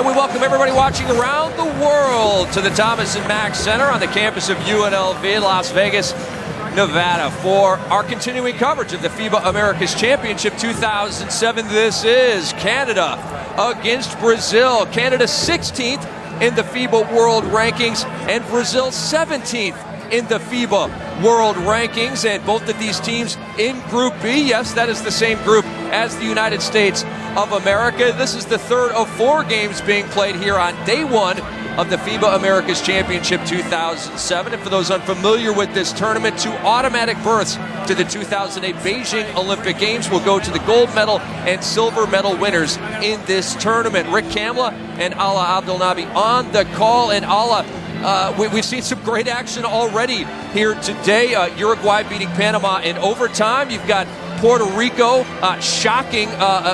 And we welcome everybody watching around the world to the Thomas and Mack Center on the campus of UNLV, Las Vegas, Nevada, for our continuing coverage of the FIBA Americas Championship 2007. This is Canada against Brazil. Canada 16th in the FIBA World Rankings and Brazil 17th in the FIBA World Rankings. And both of these teams in Group B. Yes, that is the same group as the United States of America. This is the third of 4 games being played here on day 1 of the FIBA Americas Championship 2007. And for those unfamiliar with this tournament, 2 automatic berths to the 2008 Beijing Olympic Games will go to the gold medal and silver medal winners in this tournament. Rick Kamla and Ala Abdelnaby on the call. And Ala, we've seen some great action already here today. Uruguay beating Panama in overtime. You've got Puerto Rico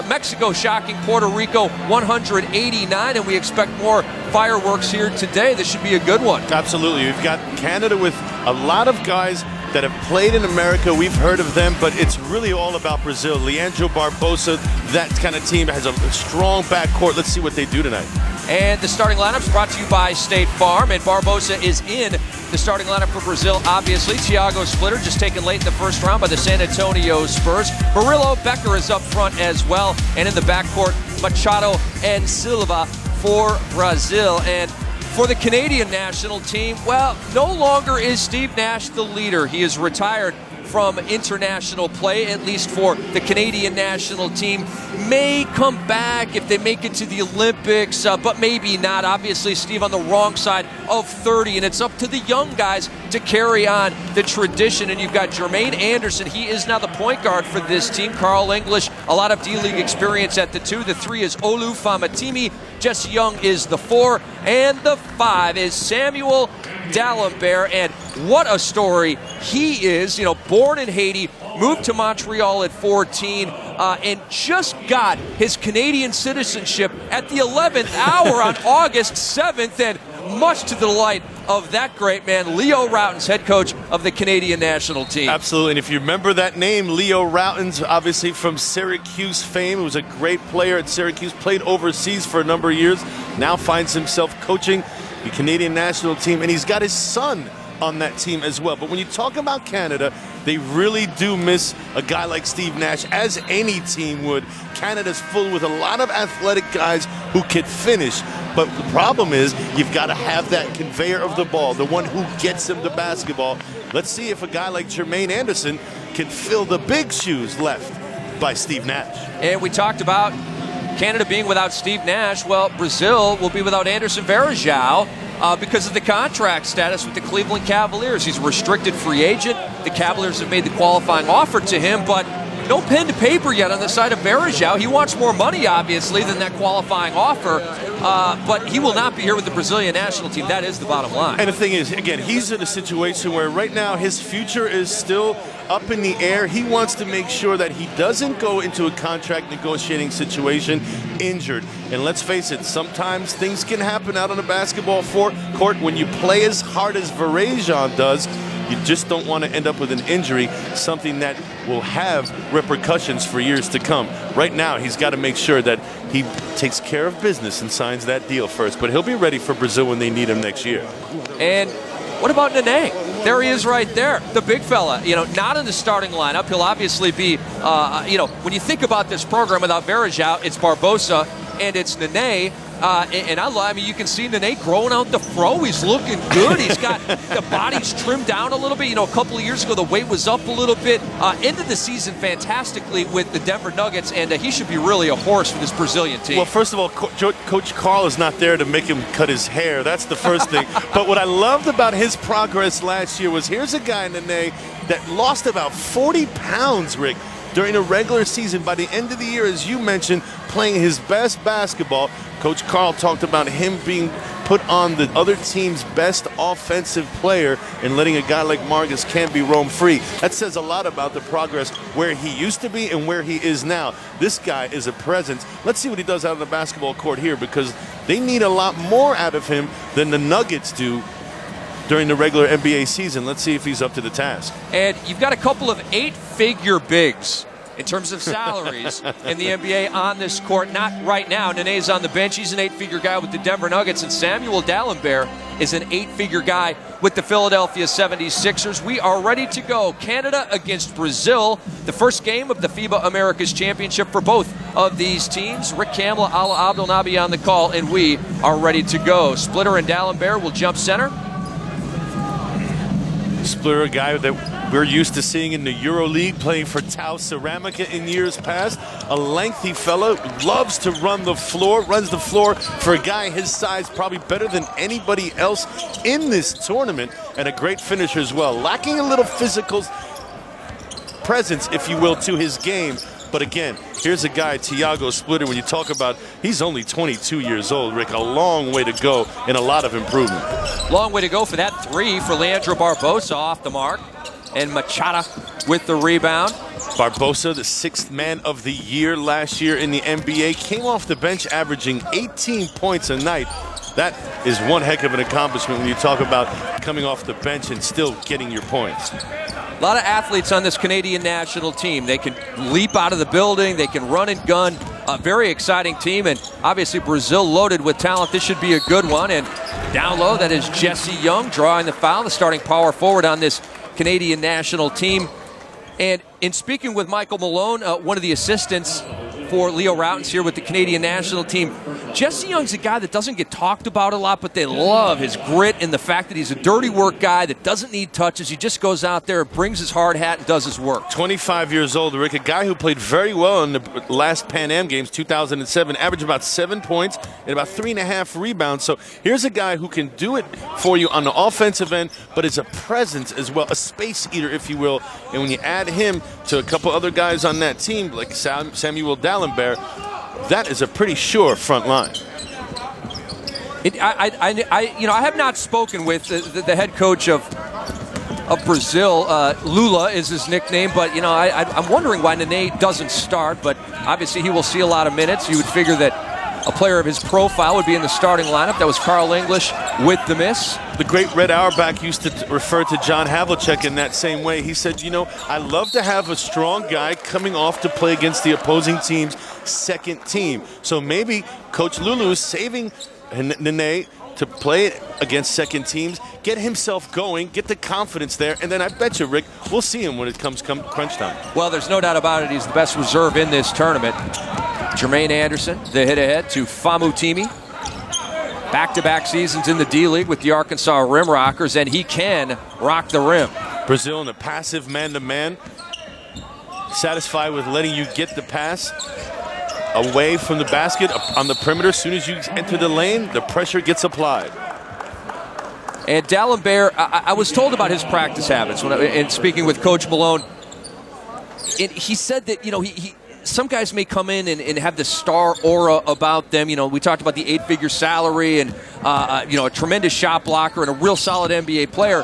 Mexico shocking Puerto Rico 189, and we expect more fireworks here today. This should be a good one. Absolutely. We've got Canada with a lot of guys that have played in America. We've heard of them, but it's really all about Brazil. Leandro Barbosa, that kind of team has a strong backcourt. Let's see what they do tonight. And the starting lineups brought to you by State Farm, and Barbosa is in the starting lineup for Brazil, obviously. Thiago Splitter just taken late in the first round by the San Antonio Spurs. Murillo Becker is up front as well, and in the backcourt, Machado and Silva for Brazil. And for the Canadian national team, well, no longer is Steve Nash the leader. He is retired from international play, at least for the Canadian national team. May come back if they make it to the Olympics, but maybe not. Obviously, Steve on the wrong side of 30, and it's up to the young guys to carry on the tradition. And you've got Jermaine Anderson. He is now the point guard for this team. Carl English, a lot of D-League experience at the 2. The 3 is Olu Famatimi. Jesse Young is the 4. And the 5 is Samuel D'Alembert. And what a story he is. Born in Haiti, moved to Montreal at 14, and just got his Canadian citizenship at the 11th hour on August 7th, and much to the delight of that great man, Leo Rautins, head coach of the Canadian national team. Absolutely, and if you remember that name, Leo Rautins, obviously from Syracuse fame, was a great player at Syracuse, played overseas for a number of years, now finds himself coaching the Canadian national team, and he's got his son on that team as well. But when you talk about Canada, they really do miss a guy like Steve Nash, as any team would. Canada's full with a lot of athletic guys who could finish. But the problem is, you've got to have that conveyor of the ball, the one who gets them the basketball. Let's see if a guy like Jermaine Anderson can fill the big shoes left by Steve Nash. And we talked about Canada being without Steve Nash. Well, Brazil will be without Anderson Varejão because of the contract status with the Cleveland Cavaliers. He's a restricted free agent. The Cavaliers have made the qualifying offer to him, but no pen to paper yet on the side of Varejão. He wants more money, obviously, than that qualifying offer, but he will not be here with the Brazilian national team. That is the bottom line. And the thing is, again, he's in a situation where right now his future is still up in the air. He wants to make sure that he doesn't go into a contract negotiating situation injured. And let's face it, sometimes things can happen out on a basketball court when you play as hard as Varejão does. You just don't want to end up with an injury, something that will have repercussions for years to come. Right now, he's got to make sure that he takes care of business and signs that deal first. But he'll be ready for Brazil when they need him next year. And what about Nene? There he is right there, the big fella. Not in the starting lineup. He'll obviously be, when you think about this program without Varejão, it's Barbosa and it's Nene. I mean, you can see Nene growing out the fro. He's looking good. He's got the body's trimmed down a little bit. A couple of years ago, the weight was up a little bit. Ended the season fantastically with the Denver Nuggets, and he should be really a horse for this Brazilian team. Well, first of all, Coach Carl is not there to make him cut his hair. That's the first thing. But what I loved about his progress last year was here's a guy, Nene, that lost about 40 pounds, Rick, during a regular season. By the end of the year, as you mentioned, playing his best basketball. Coach Carl talked about him being put on the other team's best offensive player and letting a guy like Marcus Camby roam free. That says a lot about the progress where he used to be and where he is now. This guy is a presence. Let's see what he does out on the basketball court here, because they need a lot more out of him than the Nuggets do during the regular NBA season. Let's see if he's up to the task. And you've got a couple of 8-figure bigs in terms of salaries in the NBA on this court. Not right now. Nene's on the bench. He's an 8-figure guy with the Denver Nuggets, and Samuel Dalembert is an 8-figure guy with the Philadelphia 76ers. We are ready to go. Canada against Brazil, the first game of the FIBA Americas Championship for both of these teams. Rick Campbell, Ala Abdelnaby on the call, and we are ready to go. Splitter and Dalembert will jump center. Splitter, a guy that we're used to seeing in the EuroLeague, playing for Tau Ceramica in years past. A lengthy fellow, loves to run the floor, runs the floor for a guy his size, probably better than anybody else in this tournament, and a great finisher as well. Lacking a little physical presence, if you will, to his game. But again, here's a guy, Thiago Splitter, when you talk about, he's only 22 years old, Rick. A long way to go and a lot of improvement. Long way to go for that three for Leandro Barbosa off the mark. And Machado with the rebound. Barbosa, the 6th man of the year last year in the NBA, came off the bench averaging 18 points a night. That is one heck of an accomplishment when you talk about coming off the bench and still getting your points. A lot of athletes on this Canadian national team. They can leap out of the building. They can run and gun. A very exciting team, and obviously Brazil loaded with talent. This should be a good one. And down low, that is Jesse Young drawing the foul, the starting power forward on this Canadian national team. And in speaking with Michael Malone, one of the assistants for Leo Routens here with the Canadian national team, Jesse Young's a guy that doesn't get talked about a lot, but they love his grit and the fact that he's a dirty work guy that doesn't need touches. He just goes out there, brings his hard hat, and does his work. 25 years old, Rick, a guy who played very well in the last Pan Am Games, 2007, averaged about 7 points and about 3.5 rebounds. So here's a guy who can do it for you on the offensive end, but is a presence as well, a space eater, if you will. And when you add him to a couple other guys on that team, like Samuel Dalembert, that is a pretty sure front line. I have not spoken with the head coach of Brazil. Lula is his nickname, but I'm wondering why Nene doesn't start. But obviously he will see a lot of minutes. You would figure that a player of his profile would be in the starting lineup. That was Carl English with the miss. The great Red Auerbach used to refer to John Havlicek in that same way. He said, I love to have a strong guy coming off to play against the opposing team's second team. So maybe Coach Lulu is saving Nene to play against second teams, get himself going, get the confidence there, and then I bet you, Rick, we'll see him when it comes crunch time. Well, there's no doubt about it. He's the best reserve in this tournament. Jermaine Anderson, the hit ahead to Famu Timi. Back-to-back seasons in the D-League with the Arkansas Rim Rockers, and he can rock the rim. Brazil in a passive man-to-man. Satisfied with letting you get the pass away from the basket on the perimeter. As soon as you enter the lane, the pressure gets applied. And Dalembert, I was told about his practice habits in speaking with Coach Malone. He said that, some guys may come in and have this star aura about them. We talked about the 8-figure salary and, a tremendous shot blocker and a real solid NBA player.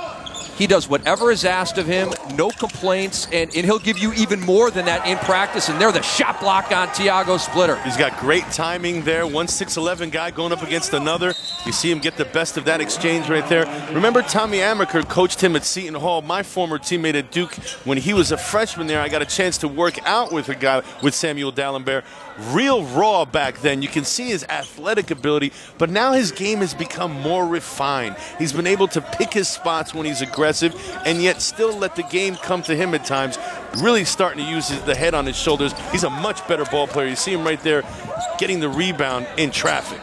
He does whatever is asked of him, no complaints, and he'll give you even more than that in practice, and they're the shot block on Thiago Splitter. He's got great timing there. 1 6'11" guy going up against another. You see him get the best of that exchange right there. Remember Tommy Amaker coached him at Seton Hall, my former teammate at Duke. When he was a freshman there, I got a chance to work out with a guy, with Samuel Dalembert. Real raw back then. You can see his athletic ability, but now his game has become more refined. He's been able to pick his spots when he's aggressive and yet still let the game come to him at times. Really starting to use the head on his shoulders. He's a much better ball player. You see him right there getting the rebound in traffic.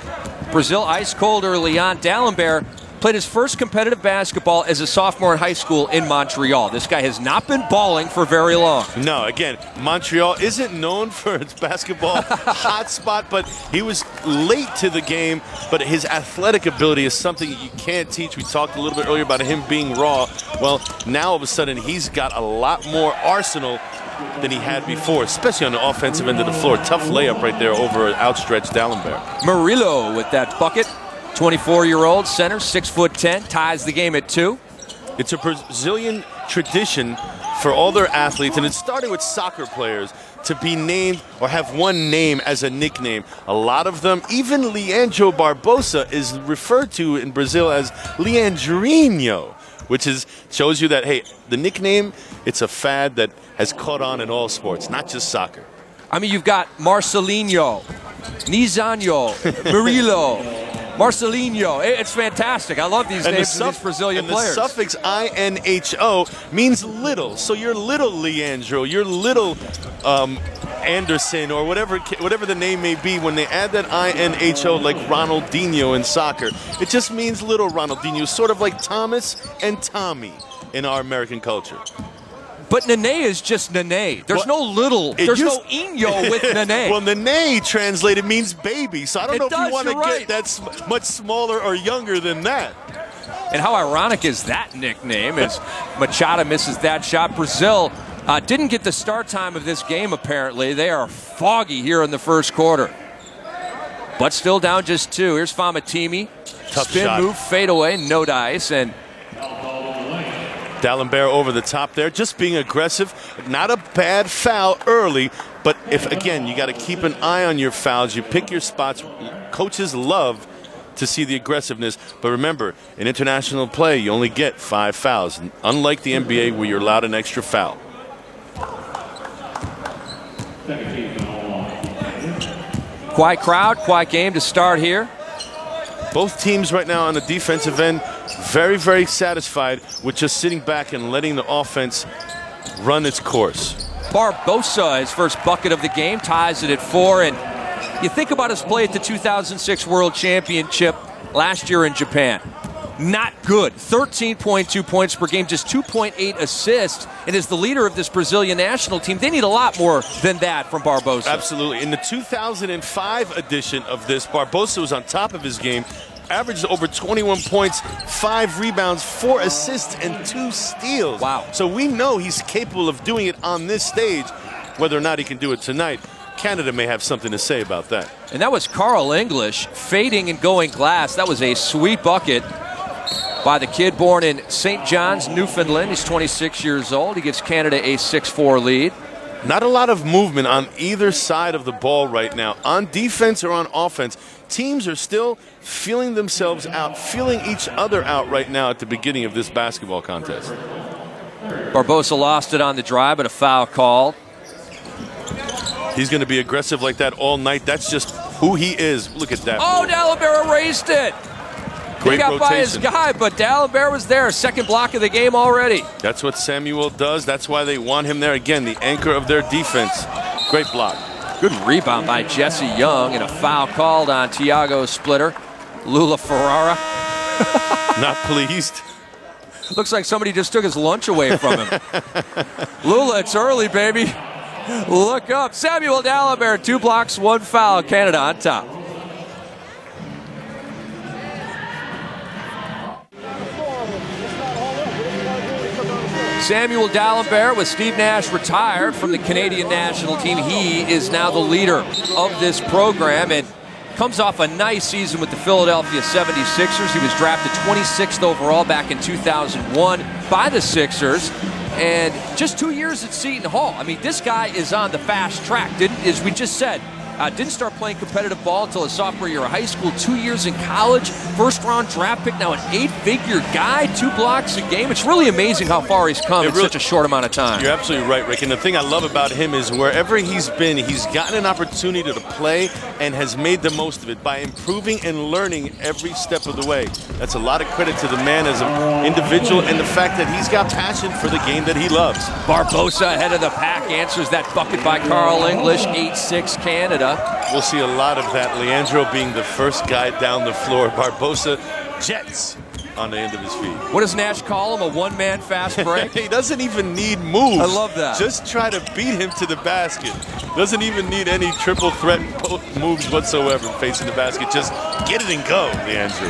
Brazil ice cold early on. Dalembert played his first competitive basketball as a sophomore in high school in Montreal. This guy has not been balling for very long. No, again, Montreal isn't known for its basketball hotspot, but he was late to the game. But his athletic ability is something you can't teach. We talked a little bit earlier about him being raw. Well, now all of a sudden he's got a lot more arsenal than he had before, especially on the offensive end of the floor. Tough layup right there over outstretched Dalembert. Murillo with that bucket. 24-year-old center, 6'10", ties the game at 2. It's a Brazilian tradition for all their athletes, and it's starting with soccer players, to be named or have one name as a nickname. A lot of them, even Leandro Barbosa is referred to in Brazil as Leandrinho, which shows you that, hey, the nickname, it's a fad that has caught on in all sports, not just soccer. I mean, you've got Marcelinho, Nizanho, Murilo, Marcelinho. It's fantastic. I love these names of these Brazilian players. The suffix INHO means little. So you're little Leandro, you're little Anderson, or whatever the name may be. When they add that INHO, like Ronaldinho in soccer, it just means little Ronaldinho, sort of like Thomas and Tommy in our American culture. But Nene is just Nene. There's no little, there's no Inyo with Nene. Well, Nene translated means baby, so I don't know if you want to get that much smaller or younger than that. And how ironic is that nickname as Machado misses that shot. Brazil didn't get the start time of this game, apparently. They are foggy here in the first quarter. But still down just 2. Here's Famatimi. Tough Spin shot. move, fade away, no dice, and D'Alembert over the top there, just being aggressive. Not a bad foul early, but if, again, you got to keep an eye on your fouls. You pick your spots. Coaches love to see the aggressiveness, but remember, in international play, you only get 5 fouls, unlike the NBA where you're allowed an extra foul. quiet crowd, quiet game to start here. Both teams right now on the defensive end very, very satisfied with just sitting back and letting the offense run its course. Barbosa, his first bucket of the game, ties it at 4. And you think about his play at the 2006 World Championship last year in Japan. Not good. 13.2 points per game, just 2.8 assists, and is the leader of this Brazilian national team. They need a lot more than that from Barbosa. Absolutely. In the 2005 edition of this, Barbosa was on top of his game, averaged over 21 points, 5 rebounds, 4 assists, and 2 steals. Wow. So we know he's capable of doing it on this stage. Whether or not he can do it tonight, Canada may have something to say about that. And that was Carl English fading and going glass. That was a sweet bucket by the kid born in St. John's, Newfoundland. He's 26 years old. He gives Canada a 6-4 lead. Not a lot of movement on either side of the ball right now. On defense or on offense, teams are still feeling themselves out, feeling each other out right now at the beginning of this basketball contest. Barbosa lost it on the drive, but a foul called. He's going to be aggressive like that all night. That's just who he is. Look at that. Oh, D'Alembert erased it. Great he got rotation by his guy, but D'Alembert was there. Second block of the game already. That's what Samuel does. That's why they want him there. Again, the anchor of their defense. Great block. Good rebound by Jesse Young, and a foul called on Thiago Splitter. Lula Ferrara. Not pleased. Looks like somebody just took his lunch away from him. Lula, it's early, baby. Look up. Samuel D'Alembert, 2 blocks, 1 foul. Canada on top. Samuel D'Alembert, with Steve Nash retired from the Canadian national team, he is now the leader of this program and comes off a nice season with the Philadelphia 76ers. He was drafted 26th overall back in 2001 by the Sixers, and just 2 years at Seton Hall. I mean, this guy is on the fast track, as we just said. Didn't start playing competitive ball until his sophomore year of high school, 2 years in college, first-round draft pick, now an 8-figure guy, 2 blocks a game. It's really amazing how far he's come in such a short amount of time. You're absolutely right, Rick. And the thing I love about him is wherever he's been, he's gotten an opportunity to play and has made the most of it by improving and learning every step of the way. That's a lot of credit to the man as an individual and the fact that he's got passion for the game that he loves. Barbosa ahead of the pack, answers that bucket by Carl English, 8-6 Canada. We'll see a lot of that. Leandro being the first guy down the floor. Barbosa jets on the end of his feet. What does Nash call him? A one-man fast break? He doesn't even need moves. I love that. Just try to beat him to the basket. Doesn't even need any triple threat moves whatsoever facing the basket. Just get it and go, Leandro.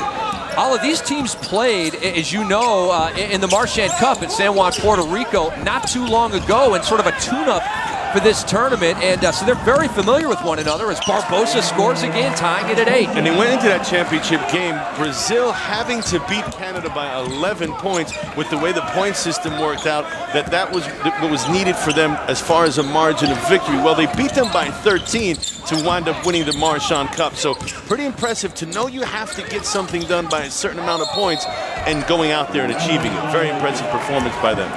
All of these teams played, as you know, in the Marchand Cup in San Juan, Puerto Rico, not too long ago, in sort of a tune-up for this tournament, and so they're very familiar with one another as Barbosa scores again, tying it at 8. And they went into that championship game, Brazil having to beat Canada by 11 points with the way the point system worked out, that was what was needed for them as far as a margin of victory. Well, they beat them by 13 to wind up winning the Marchand Cup. So pretty impressive to know you have to get something done by a certain amount of points and going out there and achieving it. Very impressive performance by them.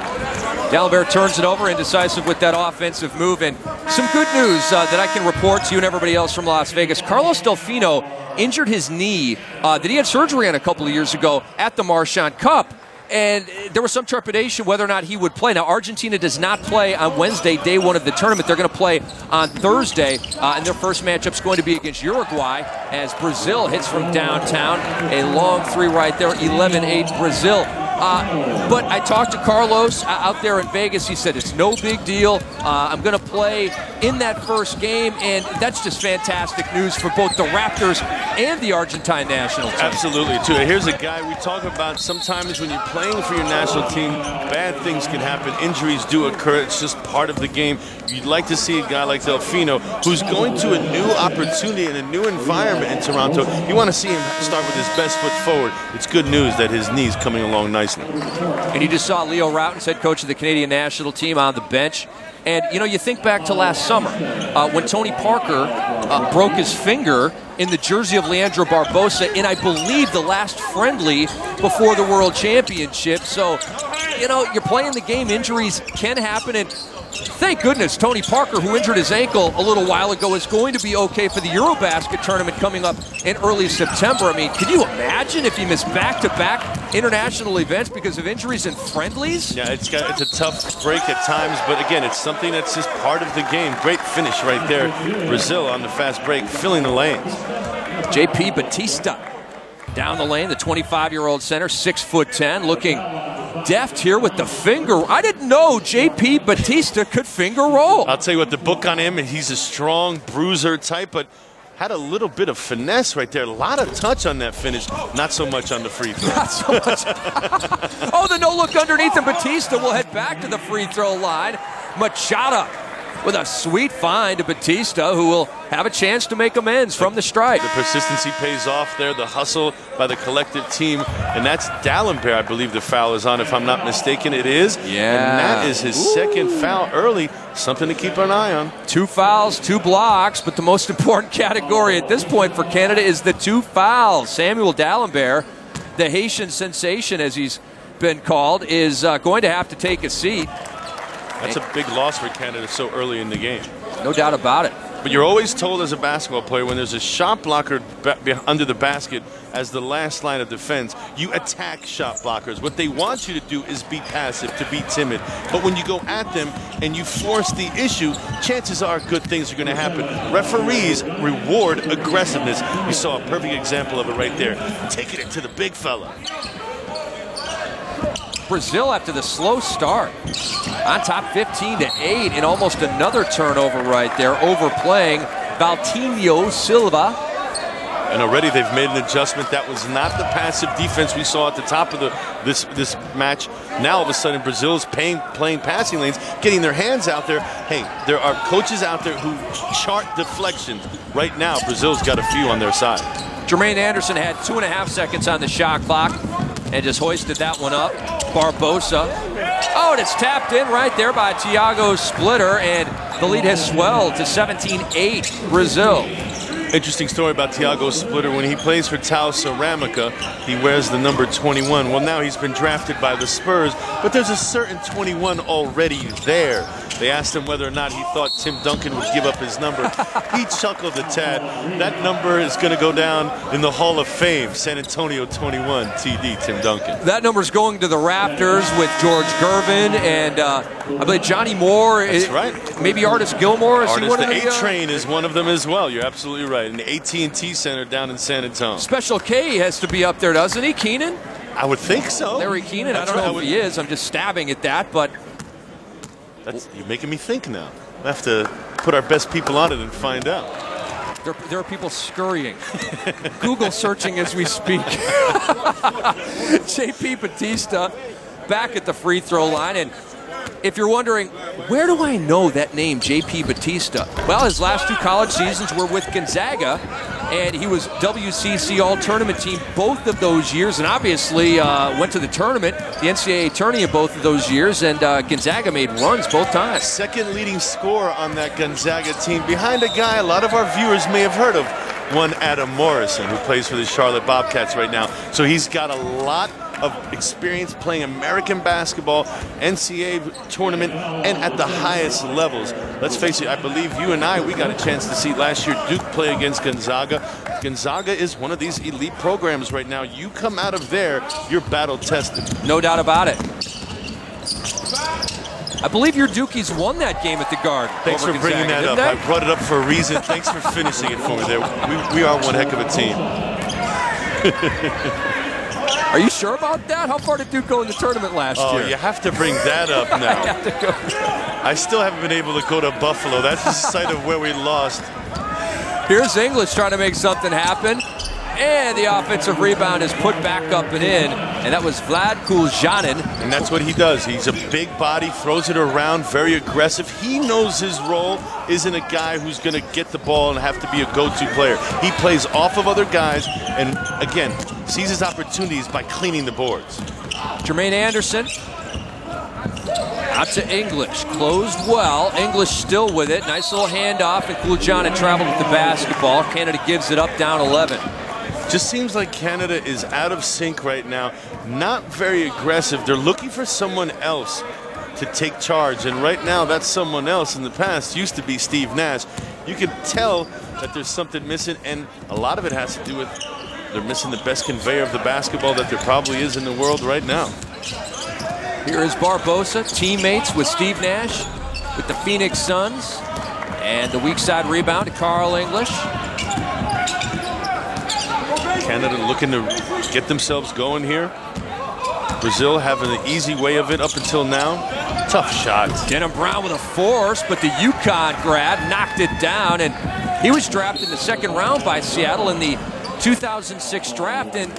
D'Alembert turns it over, indecisive with that offensive move. And some good news that I can report to you and everybody else from Las Vegas. Carlos Delfino injured his knee that he had surgery on a couple of years ago at the Marchand Cup. And there was some trepidation whether or not he would play. Now, Argentina does not play on Wednesday, day one of the tournament. They're going to play on Thursday, and their first matchup is going to be against Uruguay as Brazil hits from downtown. A long three right there, 11-8 Brazil. But I talked to Carlos out there in Vegas. He said, it's no big deal. I'm going to play in that first game, and that's just fantastic news for both the Raptors and the Argentine national team. Absolutely, too. Here's a guy we talk about sometimes when you're playing for your national team, bad things can happen. Injuries do occur. It's just part of the game. You'd like to see a guy like Delfino who's going to a new opportunity in a new environment in Toronto. You want to see him start with his best foot forward. It's good news that his knee's coming along nicely. And you just saw Leo Rautins, head coach of the Canadian national team, on the bench. And, you know, you think back to last summer when Tony Parker broke his finger in the jersey of Leandro Barbosa in, I believe, the last friendly before the World Championship. So, you know, you're playing the game. Injuries can happen. And thank goodness Tony Parker, who injured his ankle a little while ago, is going to be okay for the Eurobasket tournament coming up in early September. I mean, can you imagine if he missed back-to-back international events because of injuries and friendlies? Yeah, it's a tough break at times, but again, it's something that's just part of the game. Great finish right there. Brazil on the fast break, filling the lanes. JP Batista down the lane, the 25-year-old center, 6'10", looking deft here with the finger. I didn't know JP Batista could finger roll. I'll tell you what, the book on him, he's a strong bruiser type, but had a little bit of finesse right there. A lot of touch on that finish, not so much on the free throw. Not so much. Oh, the no-look underneath, and Batista will head back to the free throw line. Machado with a sweet find to Batista, who will have a chance to make amends from the stripe. The persistency pays off there, the hustle by the collective team, and that's D'Alembert, I believe the foul is on, if I'm not mistaken. It is. Yeah. And that is his second foul early. Something to keep an eye on. 2 fouls, 2 blocks, but the most important category at this point for Canada is the 2 fouls. Samuel D'Alembert, the Haitian sensation as he's been called, is going to have to take a seat. That's a big loss for Canada so early in the game. No doubt about it. But you're always told as a basketball player, when there's a shot blocker under the basket as the last line of defense, you attack shot blockers. What they want you to do is be passive, to be timid. But when you go at them and you force the issue, chances are good things are going to happen. Referees reward aggressiveness. You saw a perfect example of it right there. Taking it to the big fella. Brazil, after the slow start, on top 15-8, and almost another turnover right there, overplaying Valtinho Silva. And already they've made an adjustment. That was not the passive defense we saw at the top of this match. Now all of a sudden Brazil's playing passing lanes, getting their hands out there. Hey, there are coaches out there who chart deflections. Right now, Brazil's got a few on their side. Jermaine Anderson had 2.5 seconds on the shot clock and just hoisted that one up. Barbosa. Oh, and it's tapped in right there by Thiago Splitter, and the lead has swelled to 17-8 Brazil. Interesting story about Thiago Splitter. When he plays for Tau Ceramica, he wears the number 21. Well, now he's been drafted by the Spurs, but there's a certain 21 already there. They asked him whether or not he thought Tim Duncan would give up his number. He chuckled a tad. That number is going to go down in the Hall of Fame. San Antonio 21, TD, Tim Duncan. That number's going to the Raptors with George Gervin and I believe Johnny Moore. That's right. Maybe Artis Gilmore. The A-Train is one of them as well. You're absolutely right. In the AT&T Center down in San Antonio. Special K has to be up there, doesn't he, Keenan? I would think so. Larry Keenan, I don't know if he is. I'm just stabbing at that, but... You're making me think now. We'll have to put our best people on it and find out. There are people scurrying, Google searching as we speak. JP Batista back at the free throw line, and If you're wondering, where do I know that name, J.P. Batista? Well, his last 2 college seasons were with Gonzaga, and he was WCC All-Tournament team both of those years, and obviously went to the tournament, the NCAA tourney in both of those years, and Gonzaga made runs both times. Second leading scorer on that Gonzaga team, behind a guy a lot of our viewers may have heard of, one Adam Morrison, who plays for the Charlotte Bobcats right now. So he's got a lot of experience playing American basketball, NCAA tournament, and at the highest levels. Let's face it, I believe you and we got a chance to see last year Duke play against Gonzaga. Gonzaga is one of these elite programs right now. You come out of there, you're battle tested. No doubt about it. I believe your Dukies won that game at the Garden. Thanks for bringing that up. I brought it up for a reason. Thanks for finishing it for me there. We are one heck of a team. Are you sure about that? How far did Duke go in the tournament last year? Oh, you have to bring that up now. I still haven't been able to go to Buffalo. That's the site of where we lost. Here's English trying to make something happen. And the offensive rebound is put back up and in. And that was Vlad Kuljanin. And that's what he does. He's a big body, throws it around, very aggressive. He knows his role isn't a guy who's going to get the ball and have to be a go-to player. He plays off of other guys and, again, sees his opportunities by cleaning the boards. Jermaine Anderson. Out to English. Closed well. English still with it. Nice little handoff, and Kuljanin traveled with the basketball. Canada gives it up, down 11. Just seems like Canada is out of sync right now. Not very aggressive. They're looking for someone else to take charge. And right now, that someone else in the past used to be Steve Nash. You can tell that there's something missing, and a lot of it has to do with they're missing the best conveyor of the basketball that there probably is in the world right now. Here is Barbosa, teammates with Steve Nash with the Phoenix Suns. And the weak side rebound to Carl English. Canada looking to get themselves going here. Brazil having an easy way of it up until now. Tough shot. Denham Brown with a force, but the UConn grad knocked it down. And he was drafted in the 2nd round by Seattle in the 2006 draft. And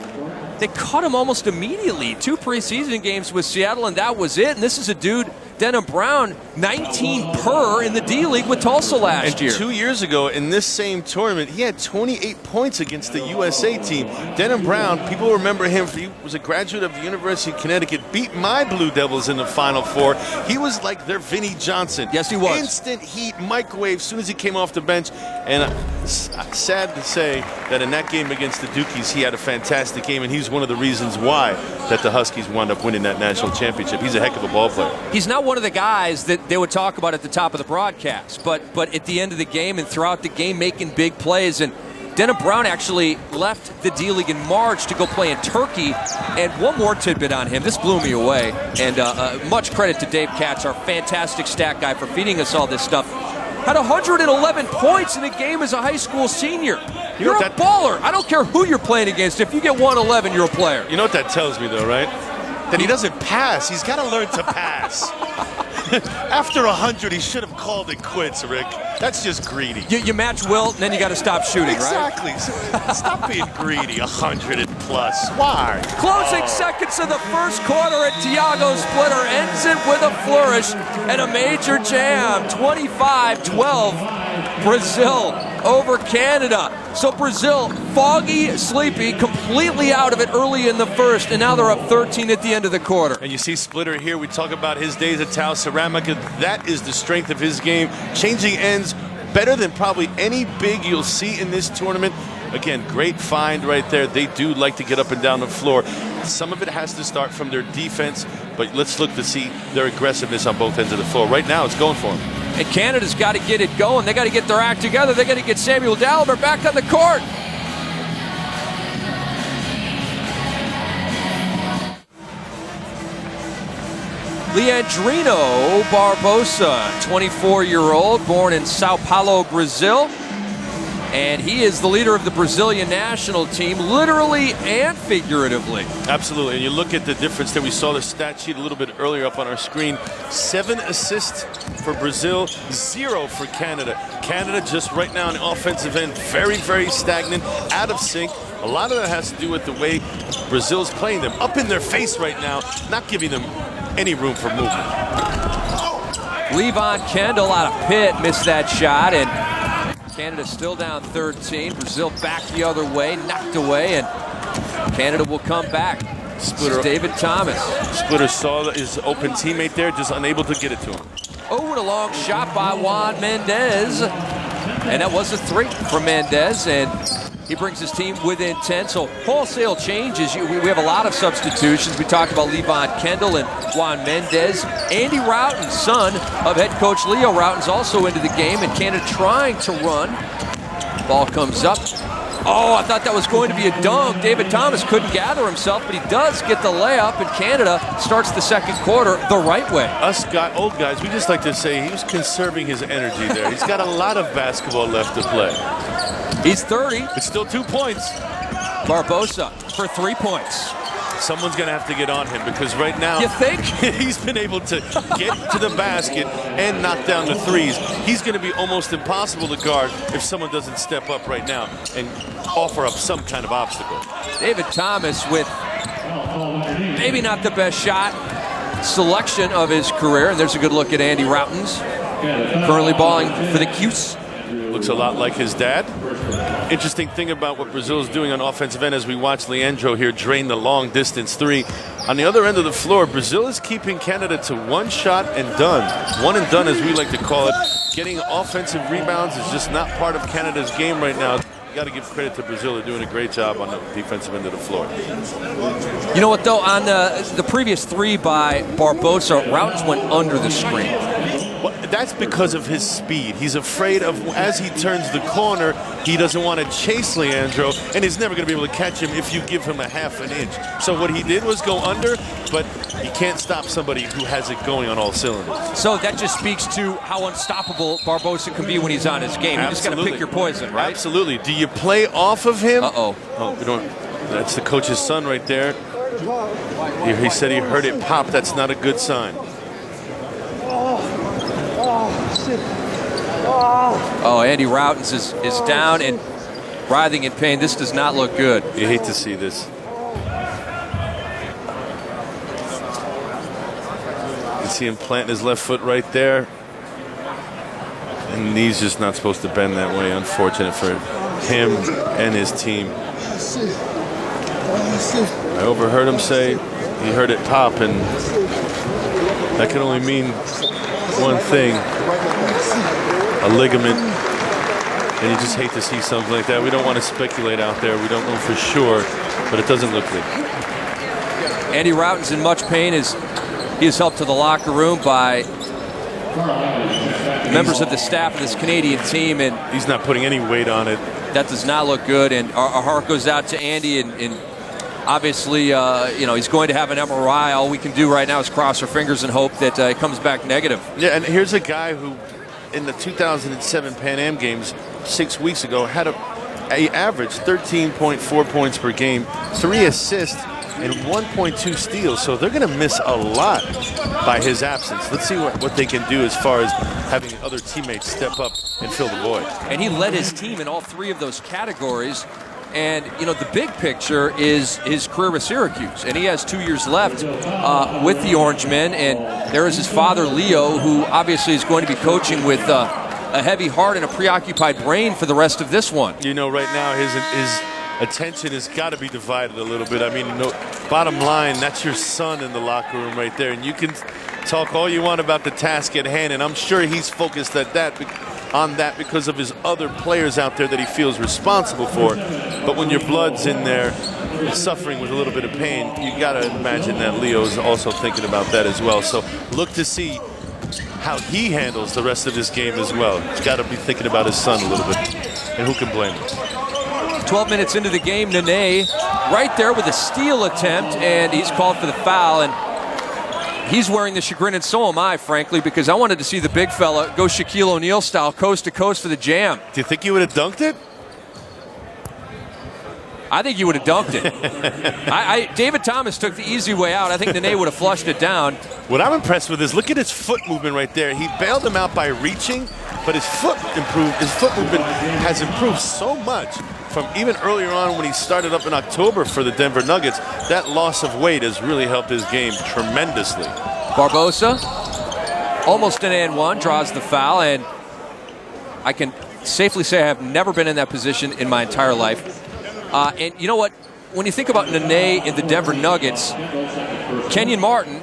they cut him almost immediately. 2 preseason games with Seattle, and that was it. And this is a dude, Denham Brown, 19 per in the D-League with Tulsa last year. 2 years ago in this same tournament, he had 28 points against the USA team. Denham Brown, people remember him. He was a graduate of the University of Connecticut, beat my Blue Devils in the Final Four. He was like their Vinnie Johnson. Yes, he was. Instant heat, microwave, as soon as he came off the bench. And sad to say that in that game against the Dukies, he had a fantastic game, and he's one of the reasons why that the Huskies wound up winning that national championship. He's a heck of a ball player. He's not one of the guys that they would talk about at the top of the broadcast, but at the end of the game and throughout the game making big plays. And Denham Brown actually left the D-League in March to go play in Turkey. And one more tidbit on him. This blew me away. And much credit to Dave Katz, our fantastic stat guy, for feeding us all this stuff. Had 111 points in a game as a high school senior. You're a baller. I don't care who you're playing against. If you get 111, you're a player. You know what that tells me, though, right? That he doesn't pass. He's got to learn to pass. After 100, he should have called it quits, Rick. That's just greedy. You match Wilt, and then you got to stop shooting, exactly. right? Exactly. Stop being greedy. 100 and plus. Why? Closing seconds of the first quarter, and Thiago Splitter ends it with a flourish and a major jam. 25-12, Brazil over Canada. So Brazil, foggy, sleepy, completely out of it early in the first, and now they're up 13 at the end of the quarter. And you see Splitter here. We talk about his days at Tau Ceramica. That is the strength of his game. Changing ends better than probably any big you'll see in this tournament. Again, great find right there. They do like to get up and down the floor. Some of it has to start from their defense, but let's look to see their aggressiveness on both ends of the floor. Right now, it's going for them. And Canada's got to get it going. They got to get their act together. They got to get Samuel Dalibor back on the court. Leandrino Barbosa, 24-year-old, born in Sao Paulo, Brazil. And he is the leader of the Brazilian national team, literally and figuratively. Absolutely. And you look at the difference there. We saw the stat sheet a little bit earlier up on our screen. 7 assists for Brazil, 0 for Canada. Canada just right now on the offensive end, very, very stagnant, out of sync. A lot of that has to do with the way Brazil's playing them. Up in their face right now, not giving them any room for movement. Levon Kendall out of pit, missed that shot, and Canada still down 13. Brazil back the other way, knocked away, and Canada will come back. Splitter, David Thomas. Splitter saw his open teammate there, just unable to get it to him. Oh, and a long shot by Juan Mendez. And that was a 3 from Mendez, and he brings his team within 10. So wholesale changes. We have a lot of substitutions. We talked about Levon Kendall and Juan Mendez. Andy Roughton, son of head coach Leo Roughton's also into the game, and Canada trying to run. Ball comes up. Oh, I thought that was going to be a dunk. David Thomas couldn't gather himself, but he does get the layup, and Canada starts the second quarter the right way. Us old guys, we just like to say he was conserving his energy there. He's got a lot of basketball left to play. He's 30. It's still 2 points. Barbosa for 3 points. Someone's going to have to get on him, because right now you think he's been able to get to the basket and knock down the threes. He's going to be almost impossible to guard if someone doesn't step up right now and offer up some kind of obstacle. David Thomas with maybe not the best shot selection of his career, and there's a good look at Andy Roughton's, currently balling for the Cuse. Looks a lot like his dad. Interesting thing about what Brazil is doing on offensive end as we watch Leandro here drain the long distance 3. On the other end of the floor, Brazil is keeping Canada to 1 shot and done. 1 and done, as we like to call it. Getting offensive rebounds is just not part of Canada's game right now. You got to give credit to Brazil. They're doing a great job on the defensive end of the floor. You know what, though? On the previous 3 by Barbosa, Roughton went under the screen. Well, that's because of his speed. He's afraid of, as he turns the corner, he doesn't want to chase Leandro, and he's never going to be able to catch him if you give him a half an inch. So what he did was go under, but he can't stop somebody who has it going on all cylinders. So that just speaks to how unstoppable Barbosa can be when he's on his game. You just got to pick your poison, right? Absolutely. Do you play off of him? Uh-oh. Oh, we don't. That's the coach's son right there. He said he heard it pop. That's not a good sign. Oh, Andy Roughton is down and writhing in pain. This does not look good. You hate to see this. You can see him planting his left foot right there. And the knee's just not supposed to bend that way. Unfortunate for him and his team. I overheard him say he heard it pop, and that can only mean one thing. A ligament, and you just hate to see something like that. We don't want to speculate out there. We don't know for sure, but it doesn't look good. Andy Roughton's in much pain as he is helped to the locker room by members of the staff of this Canadian team, and he's not putting any weight on it. That does not look good, and our heart goes out to Andy, and obviously, he's going to have an MRI. All we can do right now is cross our fingers and hope that it comes back negative. Yeah, and here's a guy who, in the 2007 Pan Am Games 6 weeks ago, had a average 13.4 points per game, 3 assists, and 1.2 steals. So they're going to miss a lot by his absence. Let's see what they can do as far as having other teammates step up and fill the void. And he led his team in all 3 of those categories. And, the big picture is his career with Syracuse. And he has 2 years left with the Orangemen. And there is his father, Leo, who obviously is going to be coaching with a heavy heart and a preoccupied brain for the rest of this one. Right now his attention has got to be divided a little bit. I mean, bottom line, that's your son in the locker room right there. And you can talk all you want about the task at hand, and I'm sure he's focused on that because of his other players out there that he feels responsible for. But when your blood's in there, suffering with a little bit of pain, you got to imagine that Leo's also thinking about that as well. So look to see how he handles the rest of this game as well. He's got to be thinking about his son a little bit, and who can blame him? 12 minutes into the game, Nene right there with a steal attempt, and he's called for the foul. And he's wearing the chagrin, and so am I, frankly, because I wanted to see the big fella go Shaquille O'Neal style, coast to coast for the jam. Do you think he would have dunked it? I think he would have dunked it. David Thomas took the easy way out. I think Nene would have flushed it down. What I'm impressed with is look at his foot movement right there. He bailed him out by reaching, but his foot movement has improved so much from even earlier on when he started up in October for the Denver Nuggets. That loss of weight has really helped his game tremendously. Barbosa Almost an and one, draws the foul, and I can safely say I have never been in that position in my entire life. And you know what? When you think about Nene in the Denver Nuggets, Kenyon Martin,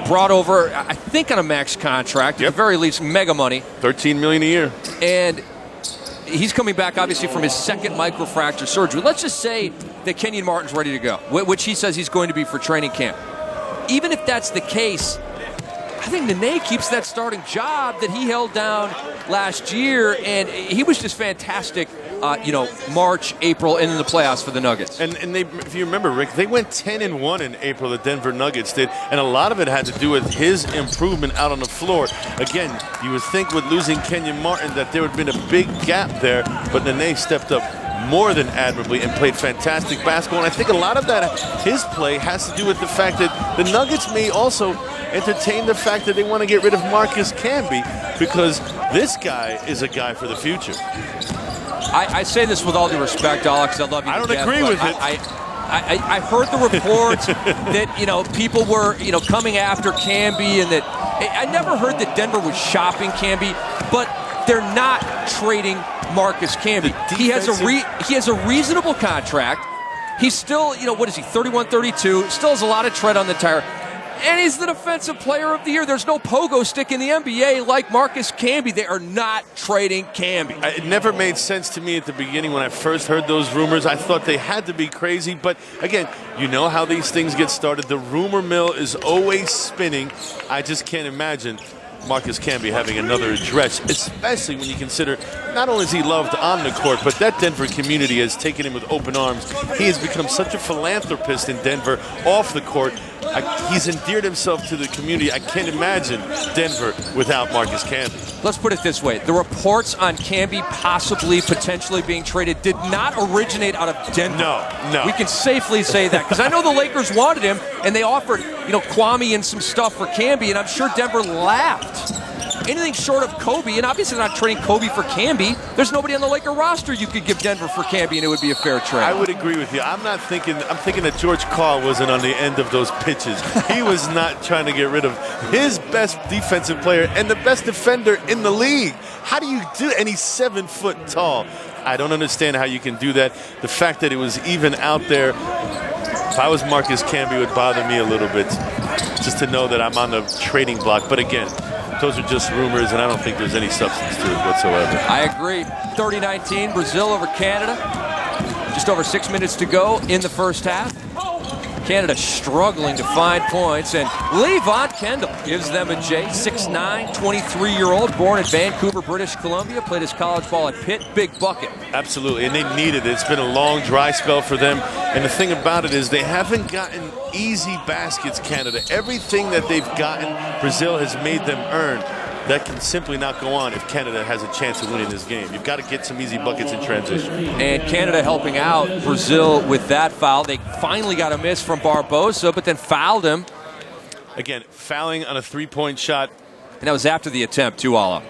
brought over, I think, on a max contract, at the very least, mega money. $13 million a year. And he's coming back, obviously, from his second microfracture surgery. Let's just say that Kenyon Martin's ready to go, which he says he's going to be for training camp. Even if that's the case, I think Nene keeps that starting job that he held down last year, and he was just fantastic. March, April, and in the playoffs for the Nuggets. And they, if you remember, Rick, they went 10-1 in April, the Denver Nuggets did, and a lot of it had to do with his improvement out on the floor. Again, you would think with losing Kenyon Martin that there would have been a big gap there, but Nene stepped up more than admirably and played fantastic basketball. And I think a lot of that, his play, has to do with the fact that the Nuggets may also entertain the fact that they want to get rid of Marcus Camby, because this guy is a guy for the future. I say this with all due respect, Alex. I love you. I don't agree with it. I heard the reports that people were coming after Camby, and that I never heard that Denver was shopping Camby, but they're not trading Marcus Camby. He has a reasonable contract. He's still, what is he, 31, 32, still has a lot of tread on the tire. And he's the defensive player of the year. There's no pogo stick in the NBA like Marcus Camby. They are not trading Camby. It never made sense to me at the beginning when I first heard those rumors. I thought they had to be crazy. But again, you know how these things get started. The rumor mill is always spinning. I just can't imagine Marcus Camby having another address, especially when you consider not only is he loved on the court, but that Denver community has taken him with open arms. He has become such a philanthropist in Denver off the court. He's endeared himself to the community. I can't imagine Denver without Marcus Camby. Let's put it this way. The reports on Camby potentially being traded did not originate out of Denver. No. We can safely say that, because I know the Lakers wanted him, and they offered, Kwame and some stuff for Camby, and I'm sure Denver laughed. Anything short of Kobe, and obviously not trading Kobe for Camby, there's nobody on the Laker roster you could give Denver for Camby, and it would be a fair trade. I would agree with you. I'm thinking that George Karl wasn't on the end of those pitches. He was not trying to get rid of his best defensive player and the best defender in the league. How do you do it? And he's 7 foot tall. I don't understand how you can do that. The fact that it was even out there, if I was Marcus Camby, it would bother me a little bit, just to know that I'm on the trading block. But again, those are just rumors, and I don't think there's any substance to it whatsoever. I agree. 30-19, Brazil over Canada. Just over 6 minutes to go in the first half. Canada struggling to find points, and Levon Kendall gives them a J. 6'9", 23-year-old, born in Vancouver, British Columbia, played his college ball at Pitt. Big bucket. Absolutely, and they needed it. It's been a long, dry spell for them, and the thing about it is they haven't gotten easy baskets, Canada. Everything that they've gotten, Brazil has made them earn. That can simply not go on if Canada has a chance of winning this game. You've got to get some easy buckets in transition. And Canada helping out Brazil with that foul. They finally got a miss from Barbosa, but then fouled him. Again, fouling on a three-point shot. And that was after the attempt, too, Ala.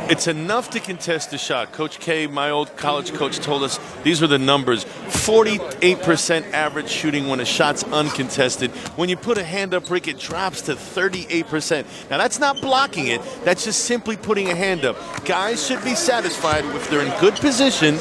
It's enough to contest the shot. Coach K, my old college coach, told us these were the numbers. 48% average shooting when a shot's uncontested. When you put a hand up, Rick, it drops to 38%. Now, that's not blocking it. That's just simply putting a hand up. Guys should be satisfied if they're in good position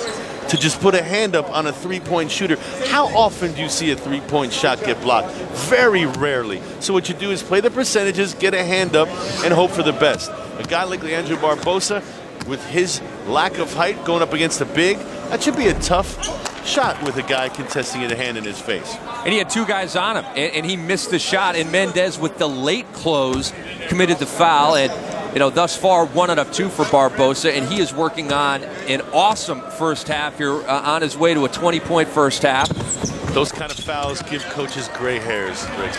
to just put a hand up on a three-point shooter. How often do you see a three-point shot get blocked? Very rarely. So what you do is play the percentages, get a hand up, and hope for the best. A guy like Leandro Barbosa, with his lack of height going up against a big, that should be a tough shot with a guy contesting a hand in his face. And he had two guys on him, and he missed the shot. And Mendez, with the late close, committed the foul. And thus far, 1 out of 2 for Barbosa, and he is working on an awesome first half here, on his way to a 20-point first half. Those kind of fouls give coaches gray hairs, Rick.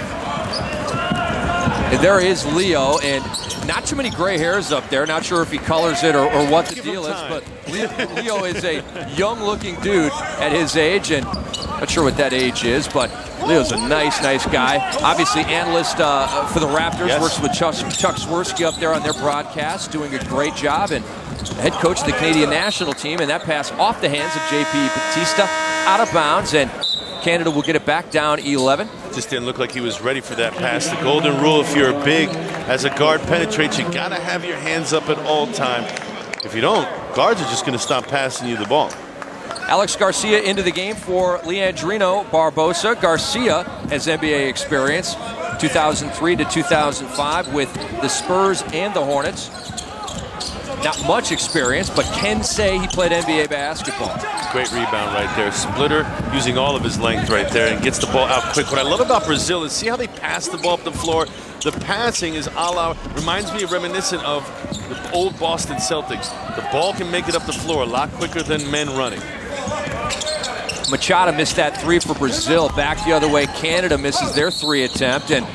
And there is Leo, and not too many gray hairs up there. Not sure if he colors it or what the deal is, but Leo is a young-looking dude at his age, and not sure what that age is, but Leo's a nice guy. Obviously, analyst for the Raptors, yes. Works with Chuck Swirsky up there on their broadcast, doing a great job, and head coach of the Canadian national team, and that pass off the hands of J.P. Batista, out of bounds, and Canada will get it back down 11. Just didn't look like he was ready for that pass. The golden rule, if you're big, as a guard penetrates, you got to have your hands up at all time. If you don't, guards are just going to stop passing you the ball. Alex Garcia into the game for Leandrino Barbosa. Garcia has NBA experience, 2003 to 2005 with the Spurs and the Hornets. Not much experience, but can say he played NBA basketball. Great rebound right there. Splitter using all of his length right there and gets the ball out quick. What I love about Brazil is see how they pass the ball up the floor. The passing is reminds me of reminiscent of the old Boston Celtics. The ball can make it up the floor a lot quicker than men running. Machado missed that three for Brazil. Back the other way, Canada misses their three attempt, and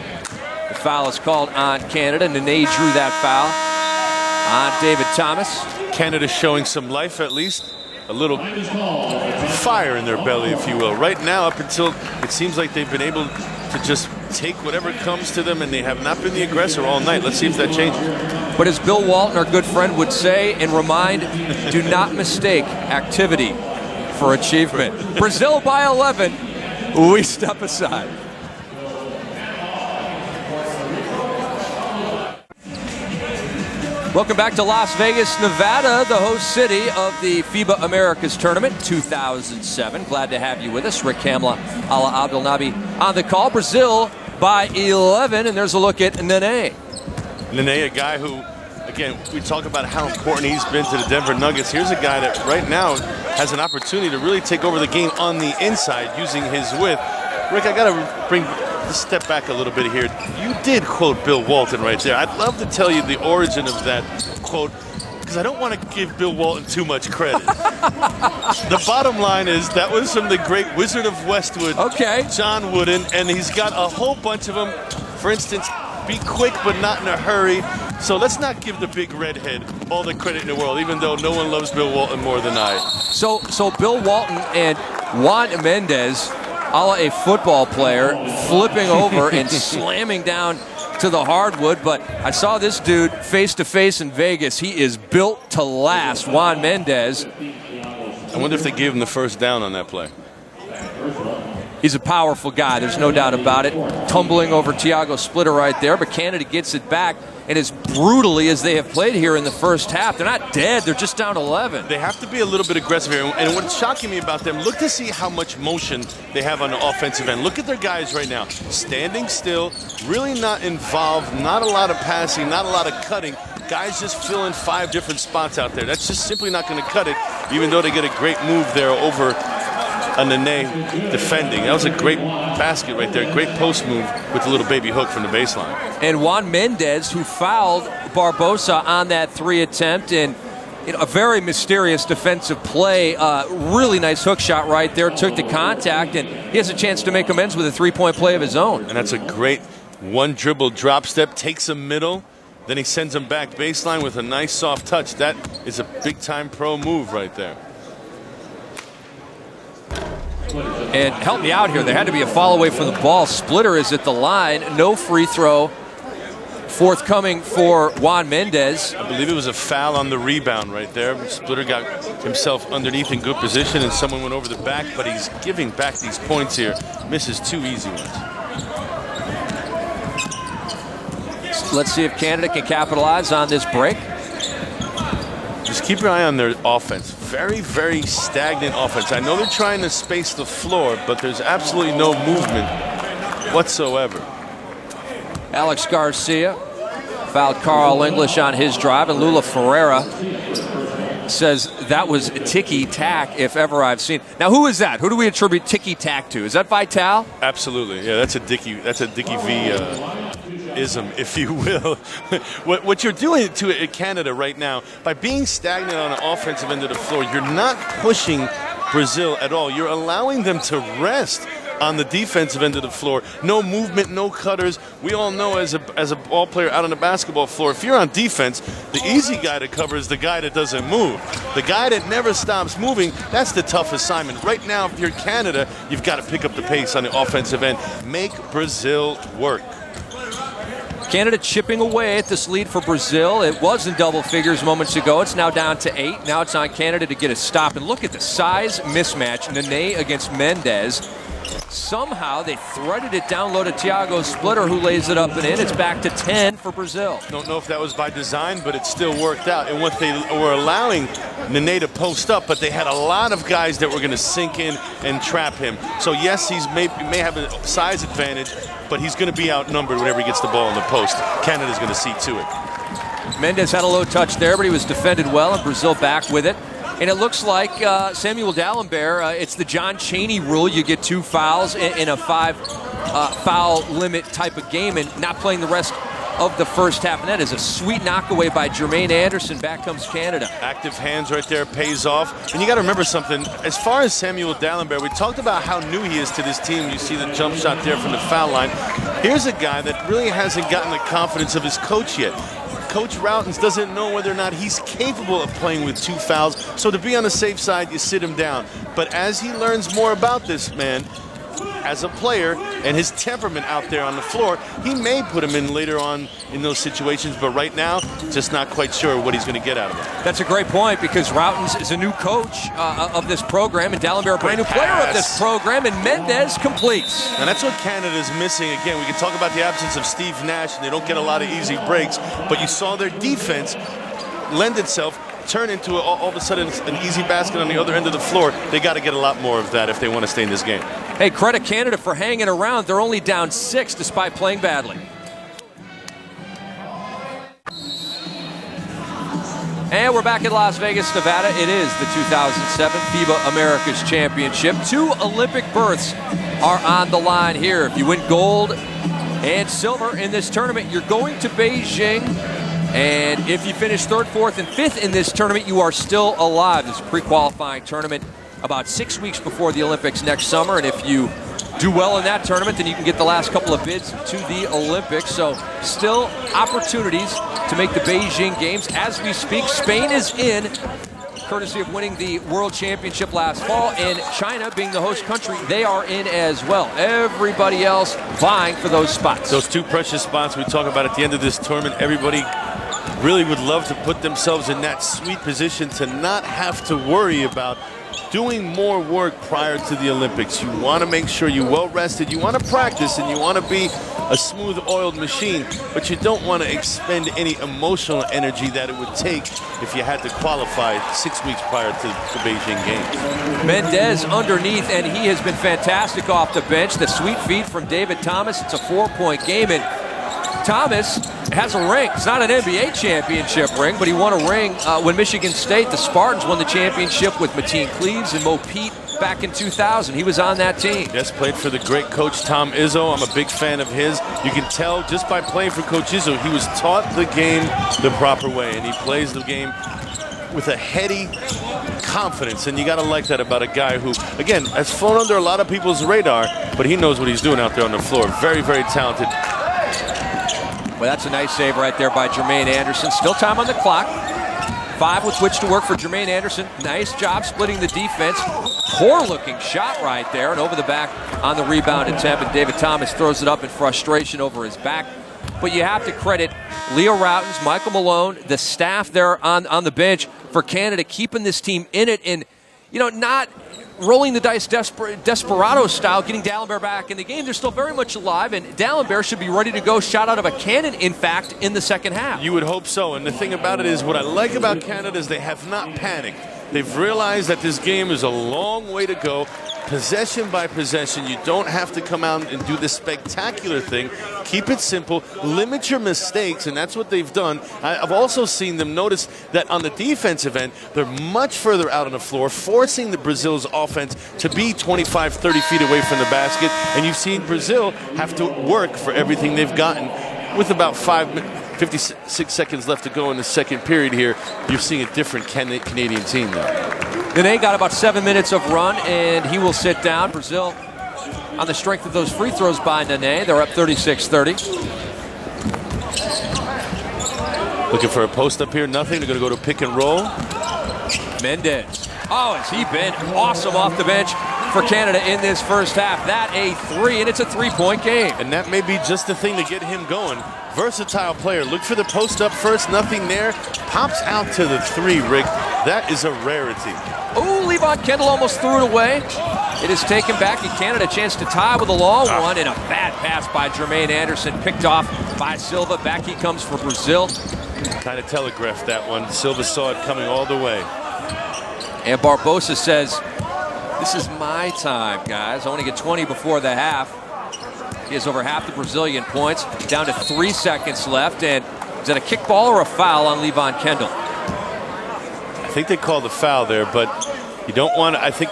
the foul is called on Canada. Nene drew that foul on David Thomas. Canada showing some life, at least a little fire in their belly, if you will. Right now, up until it seems like they've been able to just take whatever comes to them, and they have not been the aggressor all night. Let's see if that changes. But as Bill Walton, our good friend, would say and remind, do not mistake activity for achievement. Brazil by 11. We step aside. Welcome back to Las Vegas, Nevada, the host city of the FIBA Americas Tournament 2007. Glad to have you with us. Rick Kamla, Ala Abdelnabi on the call. Brazil by 11, and there's a look at Nene. Nene, a guy who, again, we talk about how important he's been to the Denver Nuggets. Here's a guy that right now has an opportunity to really take over the game on the inside using his width. Rick, I got to step back a little bit here. You did quote Bill Walton right there. I'd love to tell you the origin of that quote because I don't want to give Bill Walton too much credit. The bottom line is that was from the great Wizard of Westwood, John Wooden, and he's got a whole bunch of them. For instance, be quick but not in a hurry. So let's not give the big redhead all the credit in the world, even though no one loves Bill Walton more than I. So Bill Walton and Juan Mendez, a la a football player, flipping over and slamming down to the hardwood. But I saw this dude face-to-face in Vegas. He is built to last, Juan Mendez. I wonder if they gave him the first down on that play. He's a powerful guy, there's no doubt about it. Tumbling over Thiago Splitter right there, but Canada gets it back. And as brutally as they have played here in the first half, they're not dead, they're just down 11. They have to be a little bit aggressive here. And what's shocking me about them, look to see how much motion they have on the offensive end. Look at their guys right now, standing still, really not involved, not a lot of passing, not a lot of cutting. Guys just filling 5 different spots out there. That's just simply not going to cut it, even though they get a great move there over a Nene defending. That was a great basket right there. Great post move with a little baby hook from the baseline. And Juan Mendez, who fouled Barbosa on that 3 attempt, and a very mysterious defensive play. Really nice hook shot right there. Took the contact, and he has a chance to make amends with a 3-point play of his own. And that's a great one dribble drop step. Takes him middle. Then he sends him back baseline with a nice soft touch. That is a big-time pro move right there. And help me out here. There had to be a foul away from the ball. Splitter is at the line. No free throw forthcoming for Juan Mendez. I believe it was a foul on the rebound right there. Splitter got himself underneath in good position, and someone went over the back, but he's giving back these points here. Misses 2 easy ones. Let's see if Canada can capitalize on this break. Just keep your eye on their offense. Very, very stagnant offense. I know they're trying to space the floor, but there's absolutely no movement whatsoever. Alex Garcia fouled Carl English on his drive, and Lula Ferreira says that was ticky-tack if ever I've seen. Now, who is that? Who do we attribute ticky-tack to? Is that Vital? Absolutely. Yeah, that's a Dickie V ism, if you will. What you're doing to Canada right now, by being stagnant on the offensive end of the floor, you're not pushing Brazil at all. You're allowing them to rest on the defensive end of the floor. No movement, no cutters. We all know as a ball player out on the basketball floor, if you're on defense, the easy guy to cover is the guy that doesn't move. The guy that never stops moving, that's the tough assignment. Right now, if you're Canada, you've got to pick up the pace on the offensive end. Make Brazil work. Canada chipping away at this lead for Brazil. It was in double figures moments ago. It's now down to 8. Now it's on Canada to get a stop. And look at the size mismatch. Nene against Mendez. Somehow they threaded it down low to Thiago Splitter, who lays it up and in. It's back to 10 for Brazil. Don't know if that was by design, but it still worked out. And what they were allowing Nene to post up, but they had a lot of guys that were going to sink in and trap him. So yes, may have a size advantage, but he's going to be outnumbered whenever he gets the ball in the post. Canada's going to see to it. Mendes had a low touch there, but he was defended well, and Brazil back with it. And it looks like Samuel D'Alembert, it's the John Chaney rule. You get 2 fouls in a 5 foul limit type of game and not playing the rest of the first half. And that is a sweet knockaway by Jermaine Anderson. Back comes Canada. Active hands right there pays off. And you got to remember something. As far as Samuel D'Alembert, we talked about how new he is to this team. You see the jump shot there from the foul line. Here's a guy that really hasn't gotten the confidence of his coach yet. Coach Routens doesn't know whether or not he's capable of playing with 2 fouls, so to be on the safe side, you sit him down. But as he learns more about this man, as a player, and his temperament out there on the floor, he may put him in later on in those situations, but right now, just not quite sure what he's going to get out of it. That's a great point, because Routens is a new coach of this program, and D'Alembert a brand new player of this program, and Mendes completes. And that's what Canada's missing. Again, we can talk about the absence of Steve Nash, and they don't get a lot of easy breaks, but you saw their defense lend itself, turn into all of a sudden an easy basket on the other end of the floor. They got to get a lot more of that if they want to stay in this game. Hey, credit Canada for hanging around. They're only down 6 despite playing badly. And we're back in Las Vegas, Nevada. It is the 2007 FIBA Americas Championship. 2 Olympic berths are on the line here. If you win gold and silver in this tournament, you're going to Beijing. And if you finish 3rd, 4th, and 5th in this tournament, you are still alive. This is a pre-qualifying tournament about 6 weeks before the Olympics next summer. And if you do well in that tournament, then you can get the last couple of bids to the Olympics. So still opportunities to make the Beijing Games. As we speak, Spain is in, courtesy of winning the World Championship last fall. And China, being the host country, they are in as well. Everybody else vying for those spots. Those 2 precious spots we talk about at the end of this tournament, everybody really would love to put themselves in that sweet position to not have to worry about doing more work prior to the Olympics. You want to make sure you're well rested, you want to practice, and you want to be a smooth oiled machine, but you don't want to expend any emotional energy that it would take if you had to qualify 6 weeks prior to the Beijing Games. Mendes underneath, and he has been fantastic off the bench. The sweet feed from David Thomas. It's a 4-point game, and Thomas has a ring. It's not an NBA championship ring, but he won a ring when Michigan State, the Spartans, won the championship with Mateen Cleaves and Mo Pete back in 2000. He was on that team. Yes, played for the great coach Tom Izzo. I'm a big fan of his. You can tell just by playing for Coach Izzo, he was taught the game the proper way, and he plays the game with a heady confidence, and you got to like that about a guy who, again, has flown under a lot of people's radar, but he knows what he's doing out there on the floor. Very, very talented. Well, that's a nice save right there by Jermaine Anderson. Still time on the clock. 5 with which to work for Jermaine Anderson. Nice job splitting the defense. Poor looking shot right there, and over the back on the rebound attempt, and David Thomas throws it up in frustration over his back. But you have to credit Leo Routens, Michael Malone, the staff there on the bench for Canada, keeping this team in it and, you know, not rolling the dice Desperado style, getting D'Alembert back in the game. They're still very much alive, and D'Alembert should be ready to go, shot out of a cannon, in fact, in the second half. You would hope so, and the thing about it is, what I like about Canada is they have not panicked. They've realized that this game is a long way to go. Possession by possession, you don't have to come out and do this spectacular thing. Keep it simple, limit your mistakes, and that's what they've done. I've also seen them notice that on the defensive end, they're much further out on the floor, forcing the Brazil's offense to be 25, 30 feet away from the basket, and you've seen Brazil have to work for everything they've gotten. With about 56 seconds left to go in the second period here, you're seeing a different Canadian team now. Nene got about 7 minutes of run, and he will sit down. Brazil, on the strength of those free throws by Nene, they're up 36-30. Looking for a post up here, nothing. They're going to go to pick and roll. Mendes. Oh, has he been awesome off the bench for Canada in this first half. That a 3, and it's a 3-point game. And that may be just the thing to get him going. Versatile player. Look for the post up first, nothing there. Pops out to the 3, Rick. That is a rarity. Oh, Levon Kendall almost threw it away. It is taken back in Canada. Chance to tie with a long one, and a bad pass by Jermaine Anderson, picked off by Silva. Back he comes for Brazil. Kind of telegraphed that one. Silva saw it coming all the way. And Barbosa says, this is my time, guys. I want to get 20 before the half. He has over half the Brazilian points, down to 3 seconds left. And is that a kickball or a foul on Levon Kendall? I think they called the foul there, but you don't want to. I think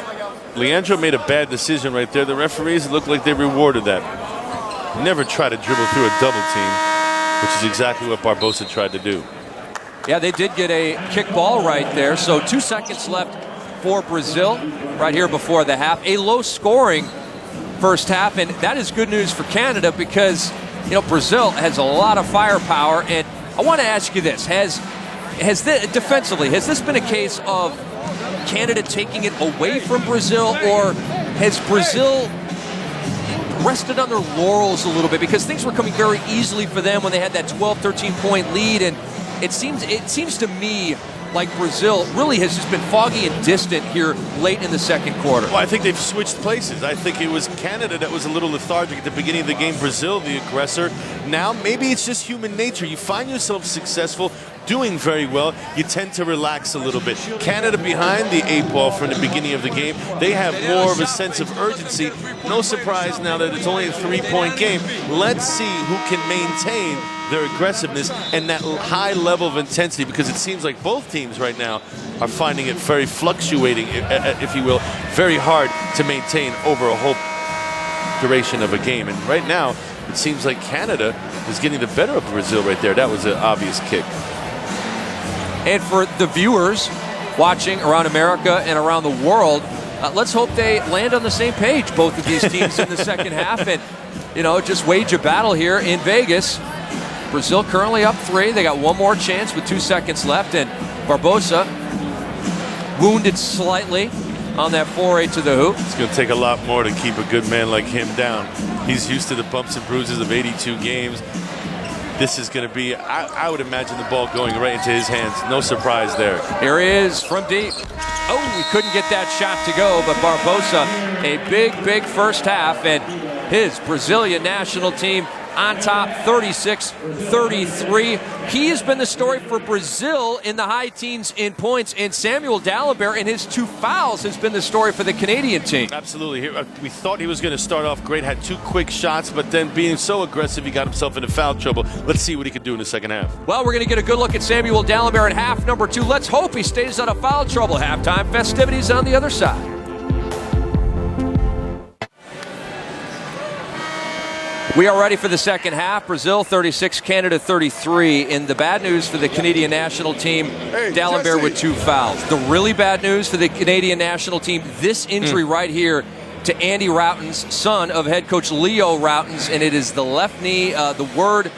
Leandro made a bad decision right there. The referees looked like they rewarded that. Never try to dribble through a double team, which is exactly what Barbosa tried to do. Yeah, they did get a kickball right there. So 2 seconds left for Brazil right here before the half. A low-scoring first half, and that is good news for Canada because, you know, Brazil has a lot of firepower. And I want to ask you this: defensively, has this been a case of Canada taking it away from Brazil, or has Brazil rested on their laurels a little bit because things were coming very easily for them when they had that 12, 13-point lead? And it seems to me like Brazil really has just been foggy and distant here late in the second quarter. Well, I think they've switched places. I think it was Canada that was a little lethargic at the beginning of the game. Brazil, the aggressor. Now, maybe it's just human nature. You find yourself successful, doing very well, you tend to relax a little bit. Canada behind the 8 ball from the beginning of the game. They have more of a sense of urgency. No surprise now that it's only a 3-point game. Let's see who can maintain their aggressiveness and that high level of intensity, because it seems like both teams right now are finding it very fluctuating, if you will, very hard to maintain over a whole duration of a game. And right now, it seems like Canada is getting the better of Brazil right there. That was an obvious kick. And for the viewers watching around America and around the world, let's hope they land on the same page, both of these teams in the second half, and, you know, just wage a battle here in Vegas. Brazil currently up 3. They got one more chance with 2 seconds left, and Barbosa wounded slightly on that foray to the hoop. It's going to take a lot more to keep a good man like him down. He's used to the bumps and bruises of 82 games. This is going to be, I would imagine, the ball going right into his hands. No surprise there. Here he is from deep. Oh, we couldn't get that shot to go, but Barbosa, a big first half, and his Brazilian national team on top, 36-33. He has been the story for Brazil in the high teens in points, and Samuel Dalembert and his 2 fouls has been the story for the Canadian team. Absolutely. We thought he was going to start off great, had 2 quick shots, but then being so aggressive, he got himself into foul trouble. Let's see what he can do in the second half. Well, we're going to get a good look at Samuel Dalembert in half number 2. Let's hope he stays out of foul trouble. Halftime festivities on the other side. We are ready for the second half. Brazil 36, Canada 33. In the bad news for the Canadian national team, Dalembert with 2 fouls. The really bad news for the Canadian national team, this injury right here to Andy Routen's son of head coach Leo Routen's, and it is the left knee. The word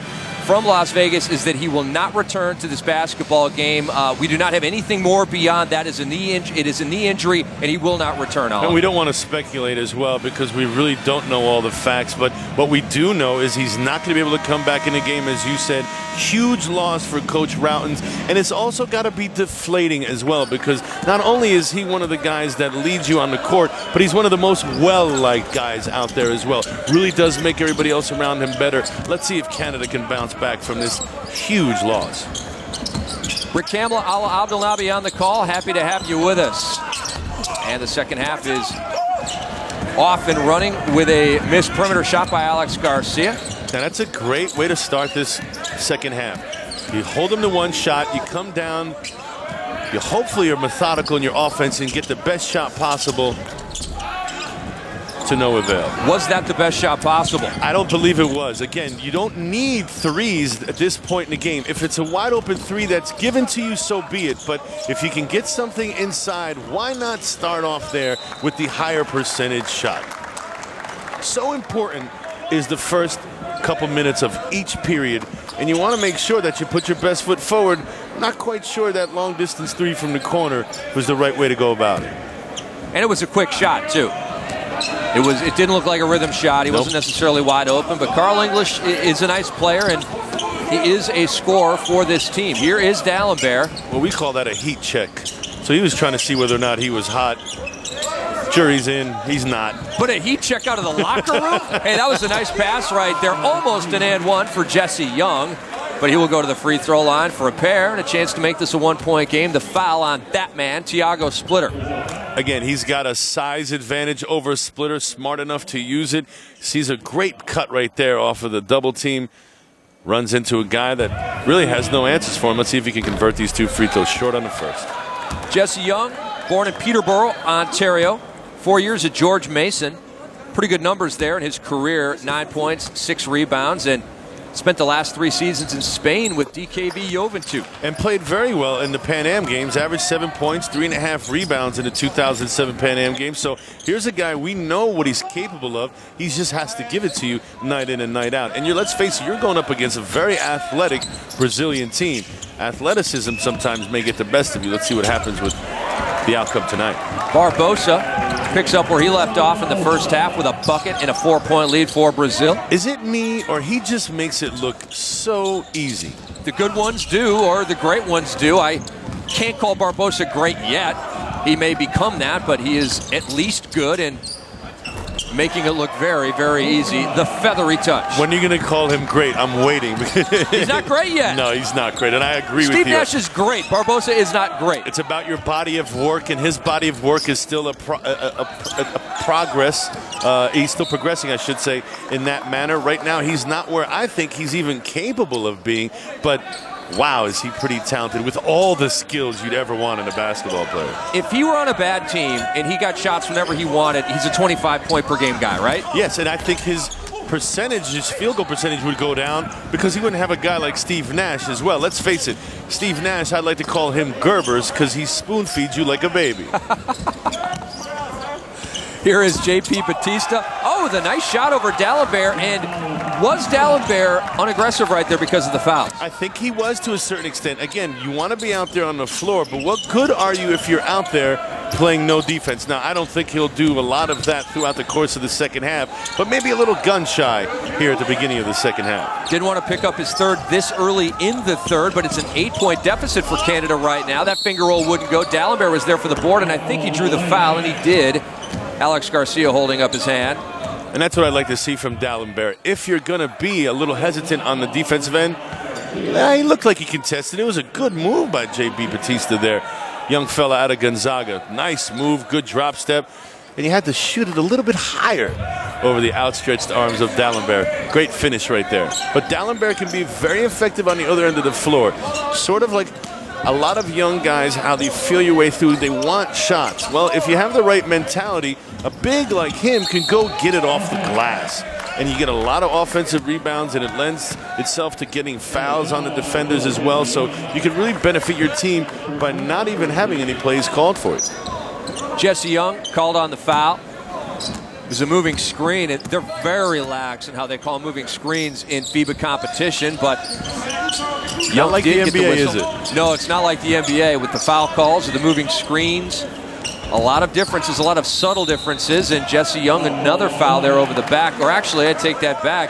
from Las Vegas is that he will not return to this basketball game. We do not have anything more beyond that. It is a knee injury, and he will not return. And we don't want to speculate as well because we really don't know all the facts. But what we do know is he's not going to be able to come back in the game, as you said. Huge loss for Coach Routen's, and it's also got to be deflating as well, because not only is he one of the guys that leads you on the court, but he's one of the most well-liked guys out there as well. Really does make everybody else around him better. Let's see if Canada can bounce back from this huge loss. Rick Campbell, Ala Abdelnaby on the call. Happy to have you with us. And the second half is off and running with a missed perimeter shot by Alex Garcia. Now that's a great way to start this second half. You hold them to 1 shot, you come down, you hopefully are methodical in your offense and get the best shot possible. To no avail. Was that the best shot possible? I don't believe it was. Again, you don't need 3s at this point in the game. If it's a wide open 3 that's given to you, so be it. But if you can get something inside, why not start off there with the higher percentage shot? So important is the first couple minutes of each period, and you want to make sure that you put your best foot forward. Not quite sure that long distance 3 from the corner was the right way to go about it. And it was a quick shot too. It didn't look like a rhythm shot. He wasn't necessarily wide open, but Carl English is a nice player, and he is a scorer for this team. Here is Dalembert. Well, we call that a heat check. So he was trying to see whether or not he was hot. Jury's in. He's not. But a heat check out of the locker room? Hey, that was a nice pass right there. Almost an and one for Jesse Young. But he will go to the free throw line for a pair and a chance to make this a one-point game. The foul on that man, Thiago Splitter. Again, he's got a size advantage over Splitter, smart enough to use it. Sees a great cut right there off of the double team. Runs into a guy that really has no answers for him. Let's see if he can convert these 2 free throws short on the first. Jesse Young, born in Peterborough, Ontario. 4 years at George Mason. Pretty good numbers there in his career. 9 points, 6 rebounds, and spent the last 3 seasons in Spain with DKV Juventud. And played very well in the Pan Am games. Averaged 7 points, 3.5 rebounds in the 2007 Pan Am games. So here's a guy, we know what he's capable of. He just has to give it to you night in and night out. And let's face it, you're going up against a very athletic Brazilian team. Athleticism sometimes may get the best of you. Let's see what happens with the outcome tonight. Barbosa picks up where he left off in the first half with a bucket and a 4-point lead for Brazil. Is it me, or he just makes it look so easy? The good ones do, or the great ones do. I can't call Barbosa great yet. He may become that, but he is at least good and making it look very, very easy. The feathery touch. When are you going to call him great? I'm waiting. He's not great yet. No, he's not great, and I agree with you. Steve Nash is great. Barbosa is not great. It's about your body of work, and his body of work is still a progress. He's still progressing, I should say, in that manner. Right now, he's not where I think he's even capable of being, but wow, is he pretty talented with all the skills you'd ever want in a basketball player. If he were on a bad team and he got shots whenever he wanted, he's a 25-point-per-game guy, right? Yes, and I think his field goal percentage would go down because he wouldn't have a guy like Steve Nash as well. Let's face it, Steve Nash, I'd like to call him Gerbers because he spoon-feeds you like a baby. Here is J.P. Batista. Oh, the nice shot over D'Alembert. And was D'Alembert unaggressive right there because of the foul? I think he was to a certain extent. Again, you want to be out there on the floor, but what good are you if you're out there playing no defense? Now, I don't think he'll do a lot of that throughout the course of the second half, but maybe a little gun-shy here at the beginning of the second half. Didn't want to pick up his third this early in the third, but it's an 8-point deficit for Canada right now. That finger roll wouldn't go. D'Alembert was there for the board, and I think he drew the foul, and he did. Alex Garcia holding up his hand. And that's what I'd like to see from D'Alembert. If you're going to be a little hesitant on the defensive end, he looked like he contested. It was a good move by J.B. Batista there. Young fella out of Gonzaga. Nice move, good drop step. And he had to shoot it a little bit higher over the outstretched arms of D'Alembert. Great finish right there. But D'Alembert can be very effective on the other end of the floor. Sort of like a lot of young guys, how they feel your way through. They want shots. Well, if you have the right mentality, a big like him can go get it off the glass. And you get a lot of offensive rebounds, and it lends itself to getting fouls on the defenders as well. So you can really benefit your team by not even having any plays called for it. Jesse Young called on the foul. It was a moving screen, and they're very lax in how they call moving screens in FIBA competition, but Not like the NBA, is it? No, it's not like the NBA with the foul calls or the moving screens. A lot of differences, a lot of subtle differences, and Jesse Young, another foul there over the back. Or actually, I take that back.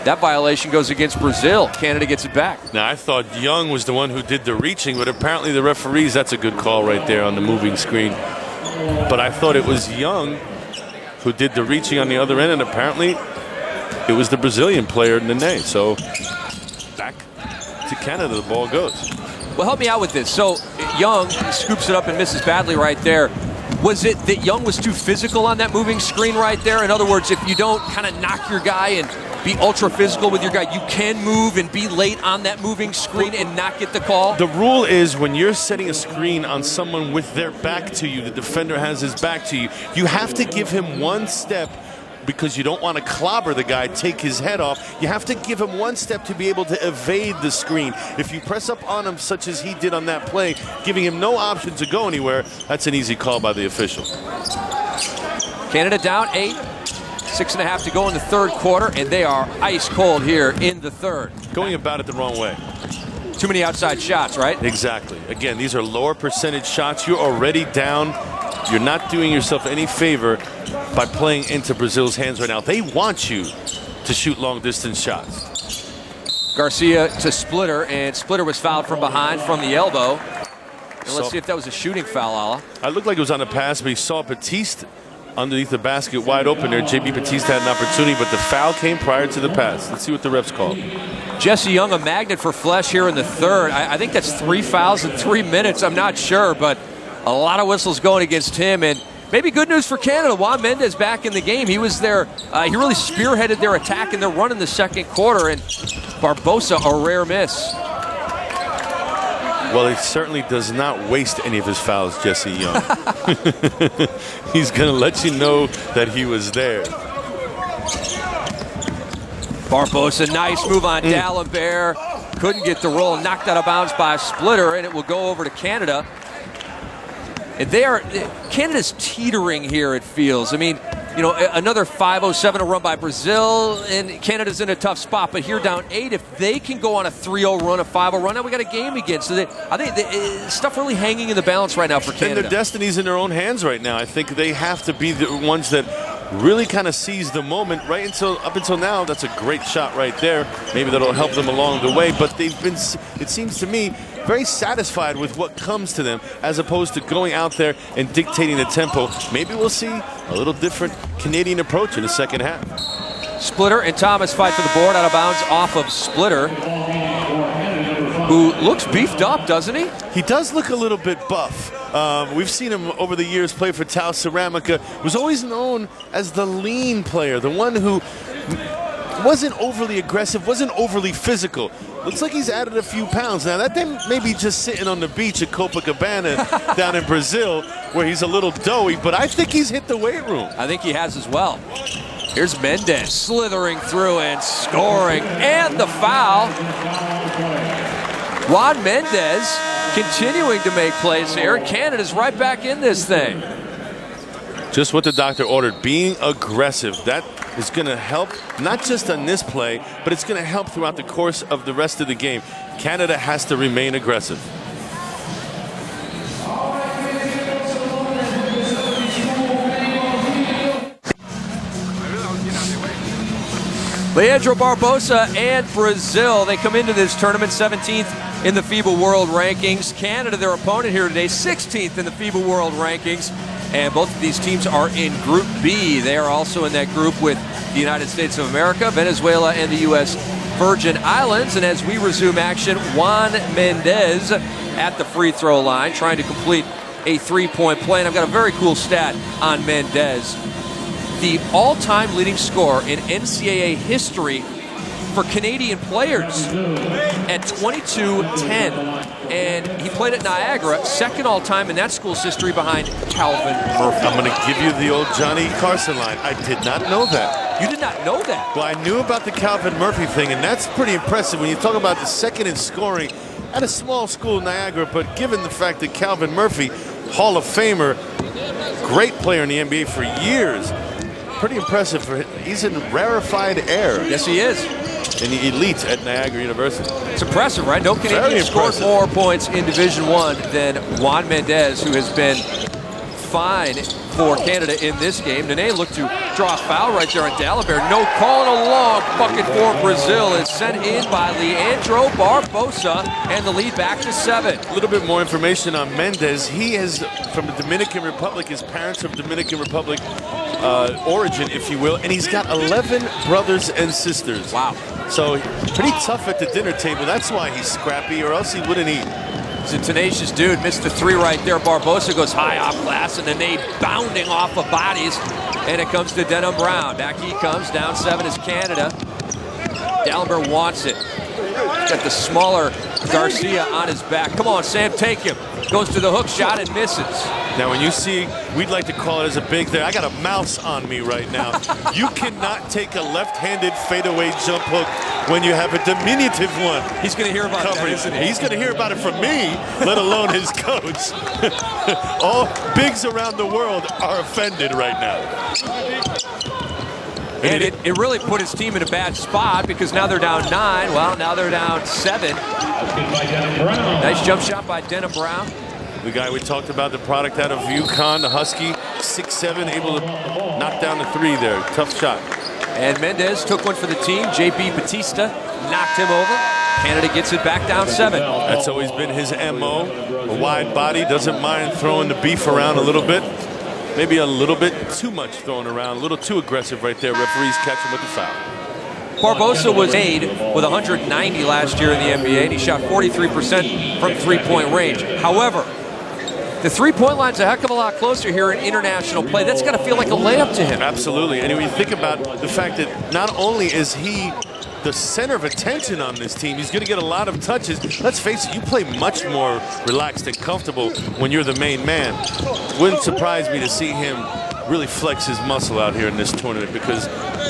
That violation goes against Brazil. Canada gets it back. Now, I thought Young was the one who did the reaching, but apparently the referees, that's a good call right there on the moving screen. But I thought it was Young who did the reaching on the other end, and apparently it was the Brazilian player, Nene. So back to Canada, the ball goes. Well, help me out with this. So Young scoops it up and misses badly right there. Was it that Young was too physical on that moving screen right there? In other words, if you don't kind of knock your guy and be ultra physical with your guy, you can move and be late on that moving screen and not get the call? The rule is when you're setting a screen on someone with their back to you, the defender has his back to you, you have to give him one step because you don't want to clobber the guy, take his head off. You have to give him one step to be able to evade the screen. If you press up on him such as he did on that play, giving him no option to go anywhere, that's an easy call by the official. Canada down 8. 6.5 to go in the third quarter, and they are ice cold here in the third. Going about it the wrong way. Too many outside shots, right? Exactly. Again, these are lower percentage shots. You're already down. You're not doing yourself any favor by playing into Brazil's hands right now. They want you to shoot long distance shots. Garcia to Splitter, and Splitter was fouled from behind from the elbow. And let's see if that was a shooting foul, Ala. I looked like it was on a pass, but he saw Batiste underneath the basket wide open there. JB Batiste had an opportunity, but the foul came prior to the pass. Let's see what the refs call. Jesse Young, a magnet for Flesh here in the third. I think that's 3 fouls in 3 minutes. I'm not sure, but a lot of whistles going against him. And maybe good news for Canada. Juan Mendez back in the game. He was there. He really spearheaded their attack and their run in the second quarter. And Barbosa, a rare miss. Well, he certainly does not waste any of his fouls, Jesse Young. He's going to let you know that he was there. Barbosa, nice move on D'Alembert. Couldn't get the roll, knocked out of bounds by a splitter, and it will go over to Canada. And Canada's teetering here, it feels. I mean, you know, another 5:07 to run by Brazil, and Canada's in a tough spot. But here down 8, if they can go on a 3-0 run, a 5-0 run, now we got a game again. So I think stuff really hanging in the balance right now for Canada. And their destiny's in their own hands right now. I think they have to be the ones that really kind of seize the moment. Up until now, that's a great shot right there. Maybe that'll help them along the way. But they've been, it seems to me, very satisfied with what comes to them as opposed to going out there and dictating the tempo. Maybe we'll see a little different Canadian approach in the second half. Splitter and Thomas fight for the board, out of bounds off of Splitter, who looks beefed up, doesn't he? He does look a little bit buff. We've seen him over the years play for Tau Ceramica. Was always known as the lean player, the one who wasn't overly aggressive, wasn't overly physical. Looks like he's added a few pounds. Now, that may be just sitting on the beach at Copacabana down in Brazil, where he's a little doughy, but I think he's hit the weight room. I think he has as well. Here's Mendez slithering through and scoring, and the foul. Juan Mendez continuing to make plays here. Canada's right back in this thing. Just what the doctor ordered, being aggressive. That is going to help, not just on this play, but it's going to help throughout the course of the rest of the game. Canada has to remain aggressive. Leandro Barbosa and Brazil, they come into this tournament 17th in the FIBA World Rankings. Canada, their opponent here today, 16th in the FIBA World Rankings. And both of these teams are in Group B. They are also in that group with the United States of America, Venezuela, and the U.S. Virgin Islands. And as we resume action, Juan Mendez at the free throw line, trying to complete a three-point play. And I've got a very cool stat on Mendez. The all-time leading scorer in NCAA history for Canadian players at 22-10. And he played at Niagara, second all-time in that school's history behind Calvin Murphy. I'm going to give you the old Johnny Carson line. I did not know that. You did not know that? Well, I knew about the Calvin Murphy thing, and that's pretty impressive when you talk about the second in scoring at a small school in Niagara. But given the fact that Calvin Murphy, Hall of Famer, great player in the NBA for years, pretty impressive. He's in rarefied air. Yes, he is. And the elite at Niagara University. It's impressive, right? No Canadian scored more points in Division I than Juan Mendez, who has been fine for Canada in this game. Nene looked to draw a foul right there on D'Alembert. No call, and a long bucket for Brazil is sent in by Leandro Barbosa, and the lead back to 7. A little bit more information on Mendez. He is from the Dominican Republic. His parents are of Dominican Republic origin, if you will, and he's got 11 brothers and sisters. Wow. So pretty tough at the dinner table. That's why he's scrappy, or else he wouldn't eat. He's a tenacious dude. Missed the 3 right there. Barbosa goes high off glass, and then they bounding off of bodies, and it comes to Denham Brown. Back he comes. Down 7 is Canada. D'Alembert wants it. He's got the smaller Garcia on his back. Come on, Sam, take him. Goes to the hook shot and misses. Now, when you see, we'd like to call it as a big thing. I got a mouse on me right now. You cannot take a left-handed fadeaway jump hook when you have a diminutive one. He's going to hear about that, isn't he? He's going to hear about it from me, let alone his coach. All bigs around the world are offended right now. And it really put his team in a bad spot, because now they're down 9. Well, now they're down 7. Nice jump shot by Denham Brown. The guy we talked about, the product out of UConn, the Husky, 6'7", able to knock down the 3 there. Tough shot. And Mendez took one for the team. JB Batista knocked him over. Canada gets it back down 7. That's always been his MO. A wide body, doesn't mind throwing the beef around a little bit. Maybe a little bit too much thrown around, a little too aggressive right there. Referees catch him with the foul. Barbosa was made with 190 last year in the NBA, and he shot 43% from three-point range. However, the three-point line's a heck of a lot closer here in international play. That's got to feel like a layup to him. Absolutely. And when you think about the fact that not only is he the center of attention on this team, he's going to get a lot of touches. Let's face it, you play much more relaxed and comfortable when you're the main man. Wouldn't surprise me to see him really flex his muscle out here in this tournament, because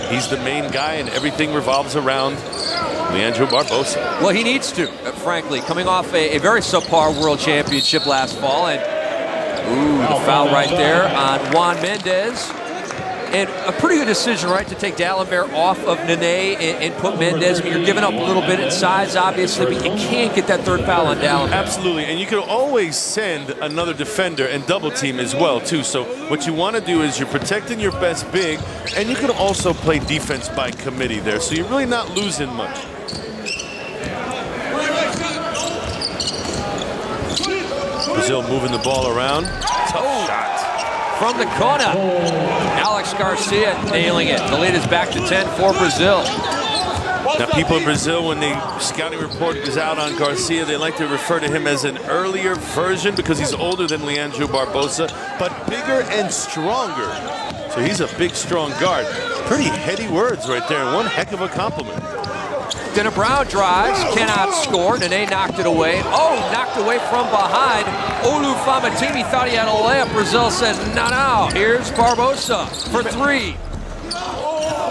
he's the main guy and everything revolves around Leandro Barbosa. Well, he needs to, frankly, coming off a very subpar world championship last fall. And the foul right there on Juan Mendez. And a pretty good decision, right, to take D'Alembert off of Nene and put Mendez. I mean, you're giving up a little bit in size, obviously, but you can't get that third foul on D'Alembert. Absolutely, and you can always send another defender and double team as well, too. So what you want to do is you're protecting your best big, and you can also play defense by committee there. So you're really not losing much. Brazil moving the ball around. Tough shot. From the corner, Alex Garcia nailing it. The lead is back to 10 for Brazil. Now, people in Brazil, when the scouting report is out on Garcia, they like to refer to him as an earlier version because he's older than Leandro Barbosa, but bigger and stronger. So he's a big, strong guard. Pretty heady words right there, and one heck of a compliment. Dennis Brown drives, cannot score. Nene knocked it away. Oh, knocked away from behind. Olu Famatimi thought he had a layup. Brazil said, no. Here's Barbosa for 3.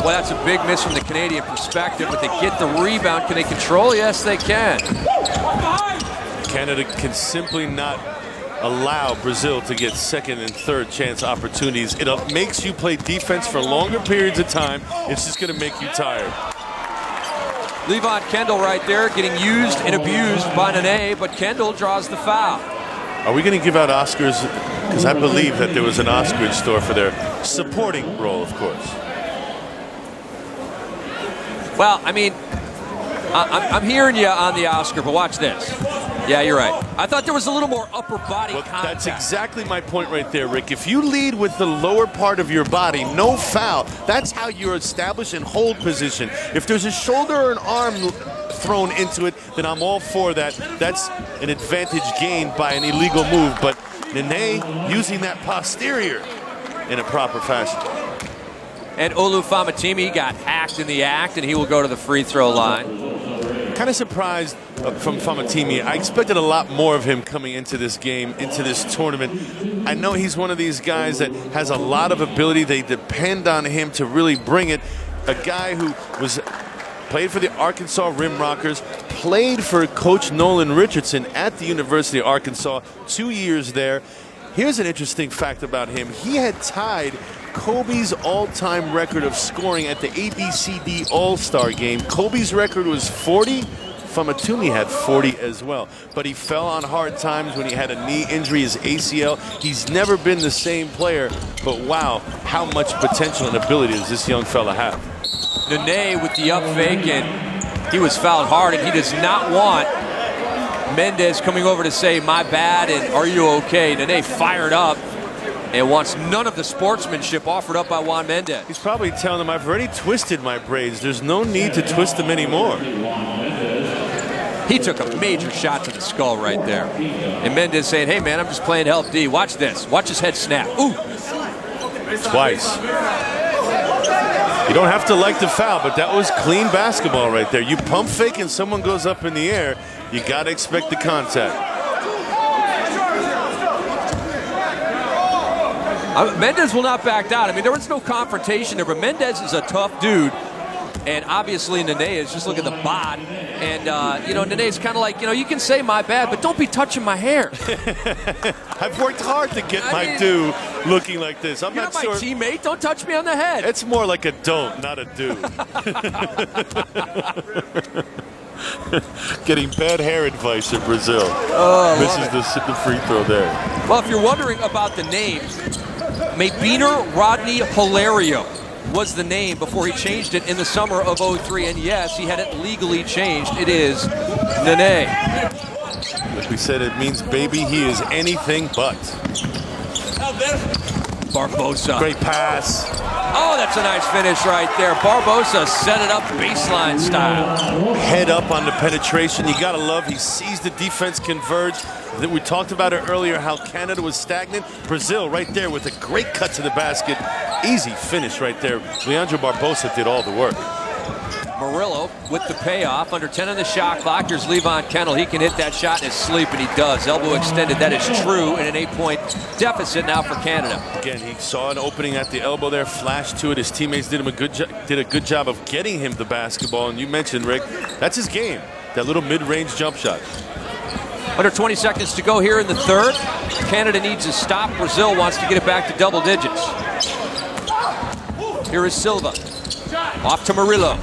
Well, that's a big miss from the Canadian perspective, but they get the rebound. Can they control? Yes, they can. Canada can simply not allow Brazil to get second and third chance opportunities. It makes you play defense for longer periods of time. It's just going to make you tired. Levon Kendall right there getting used and abused by Nene, but Kendall draws the foul. Are we going to give out Oscars? Because I believe that there was an Oscar in store for their supporting role, of course. Well, I mean, I'm hearing you on the Oscar, but watch this. Yeah, you're right. I thought there was a little more upper body contact. That's exactly my point right there, Rick. If you lead with the lower part of your body, no foul. That's how you establish and hold position. If there's a shoulder or an arm thrown into it, then I'm all for that. That's an advantage gained by an illegal move. But Nene using that posterior in a proper fashion. And Olu Famatimi got hacked in the act, and he will go to the free throw line. Kind of surprised from Famatimi. I expected a lot more of him coming into this game, into this tournament. I know he's one of these guys that has a lot of ability. They depend on him to really bring it. A guy who played for the Arkansas Rim Rockers, played for Coach Nolan Richardson at the University of Arkansas, 2 years there. Here's an interesting fact about him. He had tied Kobe's all-time record of scoring at the ABCD All-Star game. Kobe's record was 40. Famatimi had 40 as well. But he fell on hard times when he had a knee injury, his ACL. He's never been the same player. But wow, how much potential and ability does this young fella have? Nene with the up fake, and he was fouled hard, and he does not want Mendez coming over to say, my bad, and are you okay? Nene fired up and wants none of the sportsmanship offered up by Juan Mendez. He's probably telling him, I've already twisted my braids. There's no need to twist them anymore. He took a major shot to the skull right there. And Mendez saying, hey, man, I'm just playing help D. Watch this. Watch his head snap. Ooh. Twice. You don't have to like the foul, but that was clean basketball right there. You pump fake and someone goes up in the air, you got to expect the contact. Mendez will not back down. I mean, there was no confrontation there, but Mendez is a tough dude. And obviously, Nene is just look at the bod. And, Nene's kind of like, you can say my bad, but don't be touching my hair. I've worked hard to get my due looking like this. I'm not sure. My teammate. Don't touch me on the head. It's more like a don't, not a do. Getting bad hair advice in Brazil. Oh, misses the free throw there. Well, if you're wondering about the names, Mabiner Rodney Hilario was the name before he changed it in the summer of '03. And yes, he had it legally changed. It is Nene. Like we said, it means baby. He is anything but. Barbosa. Great pass. Oh, that's a nice finish right there. Barbosa set it up baseline style. Head up on the penetration. You gotta love, he sees the defense converge. We talked about it earlier, how Canada was stagnant. Brazil right there with a great cut to the basket. Easy finish right there. Leandro Barbosa did all the work. Murillo with the payoff. Under 10 on the shot clock. Here's Levon Kendall. He can hit that shot in his sleep, and he does. Elbow extended. That is true in an 8-point deficit now for Canada. Again, he saw an opening at the elbow there, flashed to it. His teammates did a good job of getting him the basketball. And you mentioned, Rick, that's his game. That little mid-range jump shot. Under 20 seconds to go here in the third. Canada needs a stop. Brazil wants to get it back to double digits. Here is Silva. Off to Murillo.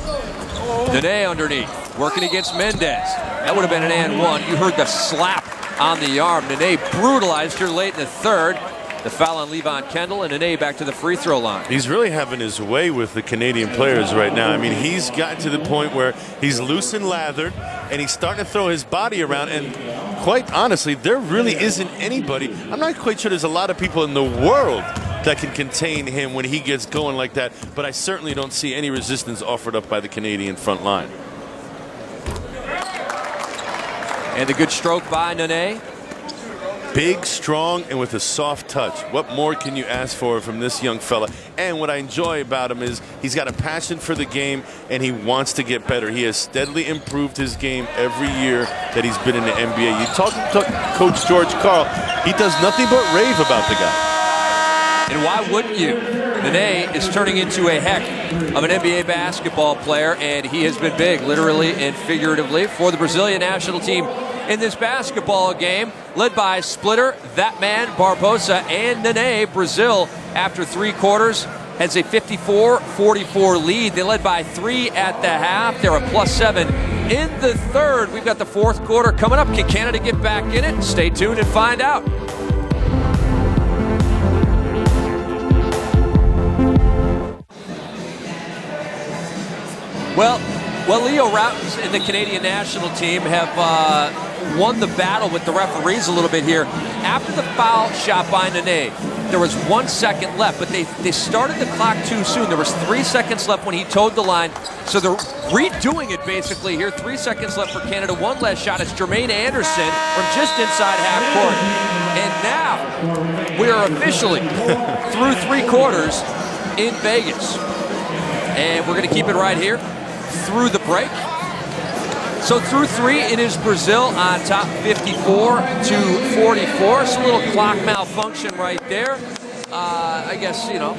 Nene underneath, working against Mendez. That would have been an and one. You heard the slap on the arm. Nene brutalized here late in the third. The foul on Levon Kendall, and Nene back to the free throw line. He's really having his way with the Canadian players right now. I mean, he's gotten to the point where he's loose and lathered, and he's starting to throw his body around. And quite honestly, there really isn't anybody. I'm not quite sure there's a lot of people in the world that can contain him when he gets going like that, but I certainly don't see any resistance offered up by the Canadian front line. And a good stroke by Nene. Big, strong, and with a soft touch. What more can you ask for from this young fella? And what I enjoy about him is he's got a passion for the game, and he wants to get better. He has steadily improved his game every year that he's been in the NBA. You talk to Coach George Karl, he does nothing but rave about the guy. And why wouldn't you? Nene is turning into a heck of an NBA basketball player, and he has been big, literally and figuratively, for the Brazilian national team in this basketball game, led by Splitter, that man, Barbosa, and Nene. Brazil, after 3 quarters, has a 54-44 lead. They led by 3 at the half. They're a +7 in the third. We've got the fourth quarter coming up. Can Canada get back in it? Stay tuned and find out. Well, Leo Routens and the Canadian national team have won the battle with the referees a little bit here. After the foul shot by Nene, there was 1 second left, but they started the clock too soon. There was 3 seconds left when he towed the line, so they're redoing it basically here. 3 seconds left for Canada. One last shot. It's Jermaine Anderson from just inside half court. And now we are officially through 3 quarters in Vegas. And we're going to keep it right here through the break. So through 3, it is Brazil on top 54-44. It's a little clock malfunction right there. I guess, you know,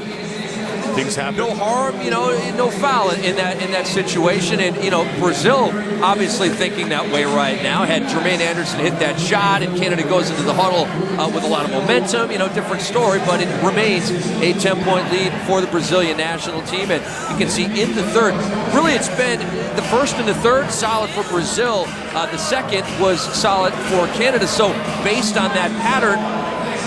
things happen. No harm, you know, no foul in that situation. And, you know, Brazil obviously thinking that way right now. Had Jermaine Anderson hit that shot and Canada goes into the huddle with a lot of momentum, you know, different story, but it remains a 10-point lead for the Brazilian national team. And you can see in the third, really it's been the first and the third solid for Brazil. The second was solid for Canada. So based on that pattern,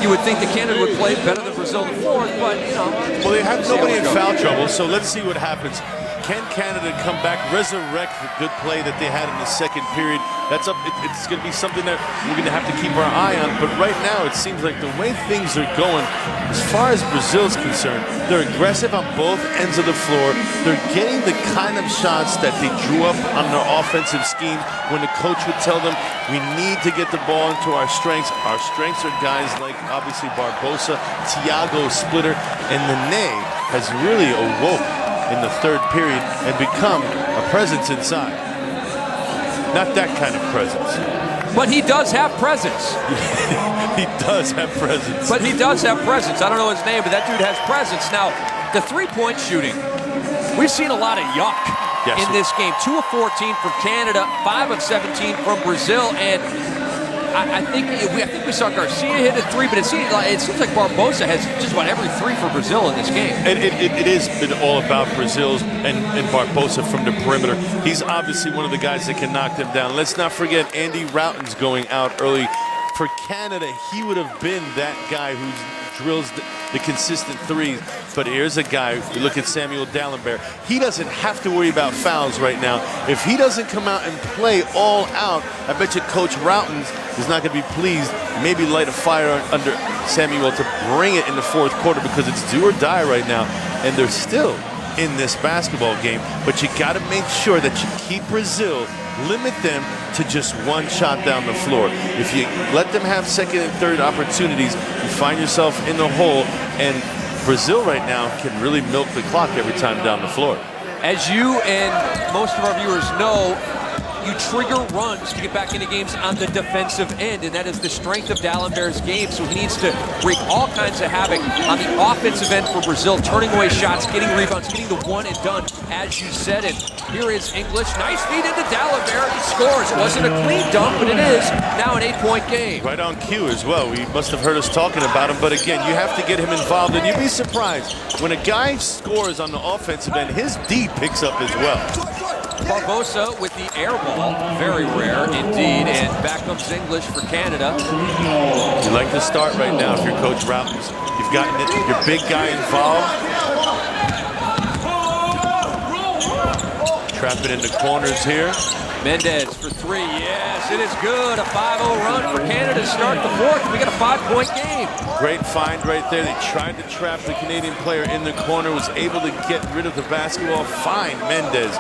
you would think that Canada would play better than Brazil in the fourth, but, you know. Well, they have nobody in foul trouble, so let's see what happens. Can Canada come back, resurrect the good play that they had in the second period? That's up. It's going to be something that we're going to have to keep our eye on. But right now, it seems like the way things are going, as far as Brazil's concerned, they're aggressive on both ends of the floor. They're getting the kind of shots that they drew up on their offensive scheme when the coach would tell them, we need to get the ball into our strengths. Our strengths are guys like, obviously, Barbosa, Thiago, Splitter, and Nene has really awoke in the third period and become a presence inside. Not that kind of presence. But he does have presence. He does have presence. But he does have presence. I don't know his name, but that dude has presence. Now, the three-point shooting, we've seen a lot of yuck in this game. 2 of 14 from Canada, 5 of 17 from Brazil, and I think we saw Garcia hit a 3, but it seems like Barbosa has just about every 3 for Brazil in this game. It has been all about Brazil's and Barbosa from the perimeter. He's obviously one of the guys that can knock them down. Let's not forget Andy Routens going out early For Canada, he would have been that guy who drills the consistent threes. But here's a guy, you look at Samuel D'Alembert, he doesn't have to worry about fouls right now. If he doesn't come out and play all out, I bet you Coach Routens is not going to be pleased. Maybe light a fire under Samuel to bring it in the fourth quarter, because it's do or die right now. And they're still in this basketball game. But you got to make sure that you keep Brazil, limit them to just one shot down the floor. If you let them have second and third opportunities, you find yourself in the hole, and Brazil right now can really milk the clock every time down the floor. As you and most of our viewers know, you trigger runs to get back into games on the defensive end, and that is the strength of D'Alembert's game, so he needs to wreak all kinds of havoc on the offensive end for Brazil, turning away shots, getting rebounds, getting the one and done, as you said. And here is English. Nice feed into D'Alembert. He scores. It wasn't a clean dunk, but it is now an 8-point game. Right on cue as well. He must have heard us talking about him, but again, you have to get him involved, and you'd be surprised when a guy scores on the offensive end, his D picks up as well. Barbosa with the air ball, very rare indeed, and back comes English for Canada. You like to start right now if you're Coach Routens. You've gotten your big guy involved. Trap it into corners here. Mendez for three, yes, it is good. A 5-0 run for Canada to start the fourth. We got a 5-point game. Great find right there. They tried to trap the Canadian player in the corner, was able to get rid of the basketball. Fine, Mendez.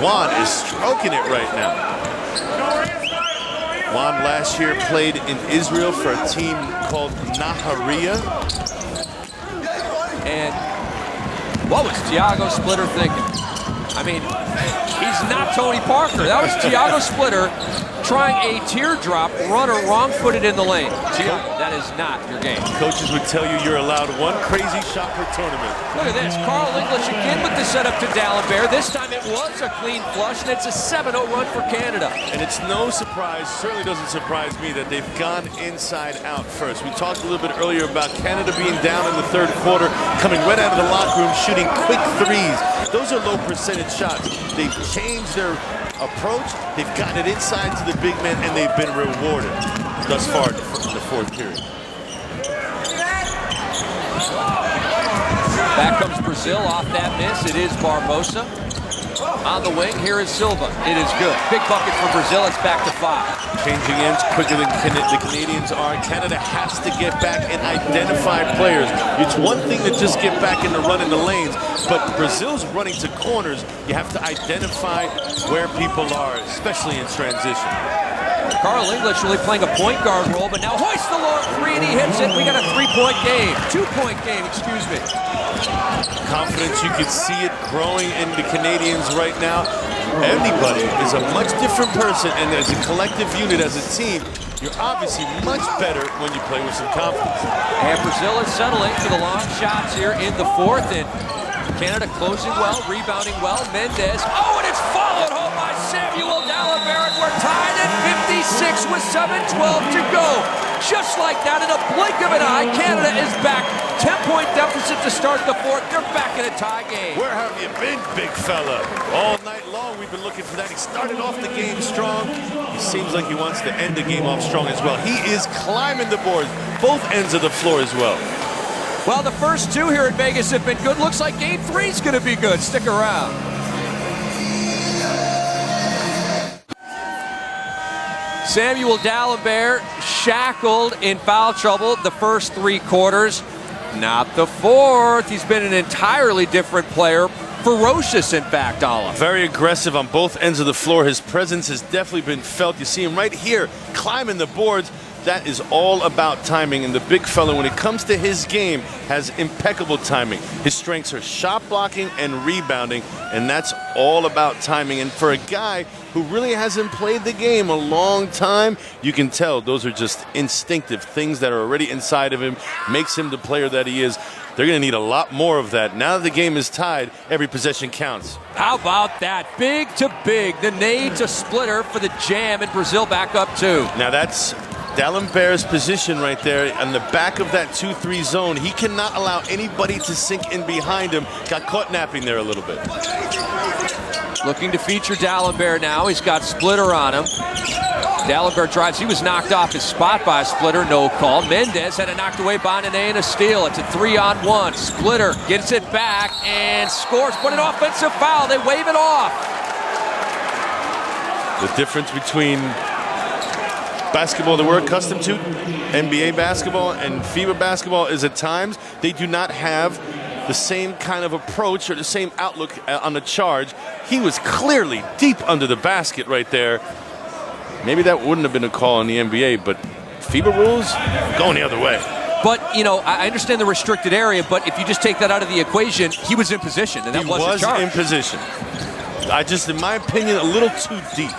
Juan is stroking it right now. Juan last year played in Israel for a team called Nahariya. And what was Thiago Splitter thinking? I mean, he's not Tony Parker. That was Thiago Splitter trying a teardrop runner wrong-footed in the lane. Thiago, that is not your game. Coaches would tell you you're allowed one crazy shot per tournament. Look at this. Carl English again with the setup to D'Alembert. This time it was a clean flush, and it's a 7-0 run for Canada. And it's no surprise, certainly doesn't surprise me, that they've gone inside out first. We talked a little bit earlier about Canada being down in the third quarter, coming right out of the locker room, shooting quick threes. Those are low percentage shots. They've changed their approach. They've gotten it inside to the big men, and they've been rewarded thus far in the fourth period. Back comes Brazil off that miss. It is Barbosa. On the wing, here is Silva. It is good. Big bucket for Brazil. It's back to 5. Changing ends quicker than the Canadians are. Canada has to get back and identify players. It's one thing to just get back in the run in the lanes, but Brazil's running to corners. You have to identify where people are, especially in transition. Carl English really playing a point guard role, but now hoists the long three and he hits it. We got a 3-point game. 2-point game, excuse me. Confidence, you can see it growing in the Canadians right now. Everybody is a much different person, and as a collective unit, as a team, you're obviously much better when you play with some confidence. And Brazil is settling for the long shots here in the fourth, and Canada closing well, rebounding well. Mendez, oh, and it's followed home by Samuel D'Alembert. We're tied at 56 with 7:12 to go. Just like that, in a blink of an eye, Canada is back. 10-point deficit to start the fourth. They're back in a tie game. Where have you been, big fella? All night long, we've been looking for that. He started off the game strong. He seems like he wants to end the game off strong as well. He is climbing the boards, both ends of the floor as well. Well, the first two here in Vegas have been good. Looks like game 3 is going to be good. Stick around. Samuel D'Alembert shackled in foul trouble the first 3 quarters. Not the fourth. He's been an entirely different player. Ferocious, in fact, Olive. Very aggressive on both ends of the floor. His presence has definitely been felt. You see him right here climbing the boards. That is all about timing, and the big fella, when it comes to his game, has impeccable timing. His strengths are shot blocking and rebounding, and that's all about timing. And for a guy who really hasn't played the game a long time, you can tell those are just instinctive things that are already inside of him, makes him the player that he is. They're going to need a lot more of that. Now that the game is tied, every possession counts. How about that? Big to big. The nade to Splitter for the jam, and Brazil back up 2. Now that's D'Alembert's position right there on the back of that 2-3 zone. He cannot allow anybody to sink in behind him. Got caught napping there a little bit. looking to feature D'Alembert now. He's got Splitter on him. D'Alembert drives. He was knocked off his spot by Splitter. No call. Mendez had it knocked away by Nene and a steal. It's a 3-on-1. Splitter gets it back and scores. But an offensive foul. They wave it off. The difference between basketball that we're accustomed to, NBA basketball and FIBA basketball, is at times they do not have the same kind of approach or the same outlook on the charge. He was clearly deep under the basket right there. Maybe that wouldn't have been a call in the NBA, but FIBA rules going the other way. But, you know, I understand the restricted area, but if you just take that out of the equation, he was in position, and that wasn't a charge. He was in position. In my opinion, a little too deep.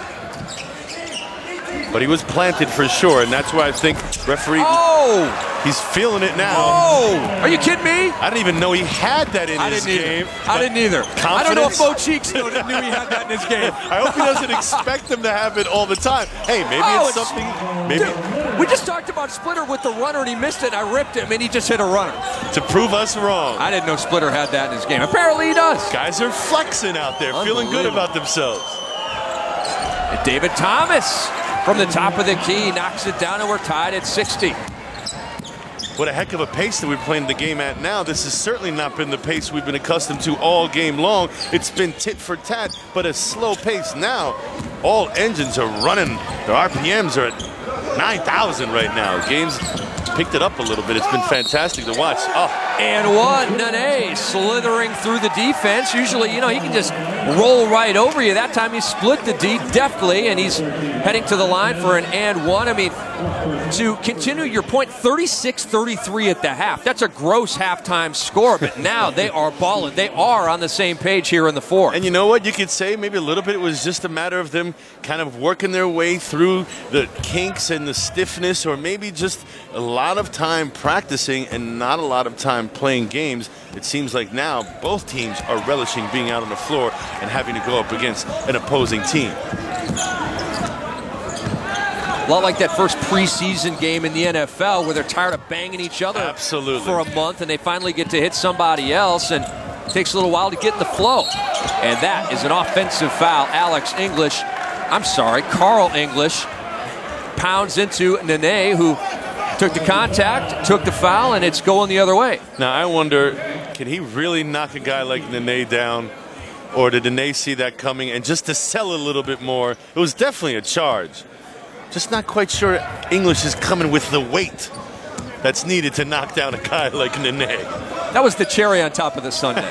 But he was planted for sure, and that's why I think referee, he's feeling it now. Oh! Are you kidding me? I didn't even know he had that in his game. I didn't either. Confidence? I don't know if Mo Cheeks knew he had that in his game. I hope he doesn't expect him to have it all the time. Hey, maybe it's something. Maybe we just talked about Splitter with the runner, and he missed it. I ripped him, and he just hit a runner. To prove us wrong. I didn't know Splitter had that in his game. Apparently he does. Guys are flexing out there, feeling good about themselves. And David Thomas from the top of the key knocks it down, and we're tied at 60. What a heck of a pace that we're playing the game at now. This has certainly not been the pace we've been accustomed to all game long. It's been tit for tat, but a slow pace now. All engines are running. Their RPMs are at 9,000 right now. Game's picked it up a little bit. It's been fantastic to watch. And one, Nene slithering through the defense. Usually, you know, he can just roll right over you. That time he split the D deftly, and he's heading to the line for an and one. I mean, to continue your point, 36-33 at the half. That's a gross halftime score, but now they are balling. They are on the same page here in the fourth. And you know what? You could say maybe a little bit it was just a matter of them kind of working their way through the kinks and the stiffness, or maybe just a lot of time practicing and not a lot of time playing games. It seems like now both teams are relishing being out on the floor and having to go up against an opposing team. A lot like that first preseason game in the NFL where they're tired of banging each other for a month, and they finally get to hit somebody else, and it takes a little while to get in the flow. And that is an offensive foul. Carl English pounds into Nene, who took the contact, took the foul, and it's going the other way. Now, I wonder, can he really knock a guy like Nene down? Or did Nene see that coming and just to sell a little bit more? It was definitely a charge. Just not quite sure English is coming with the weight that's needed to knock down a guy like Nene. That was the cherry on top of the sundae.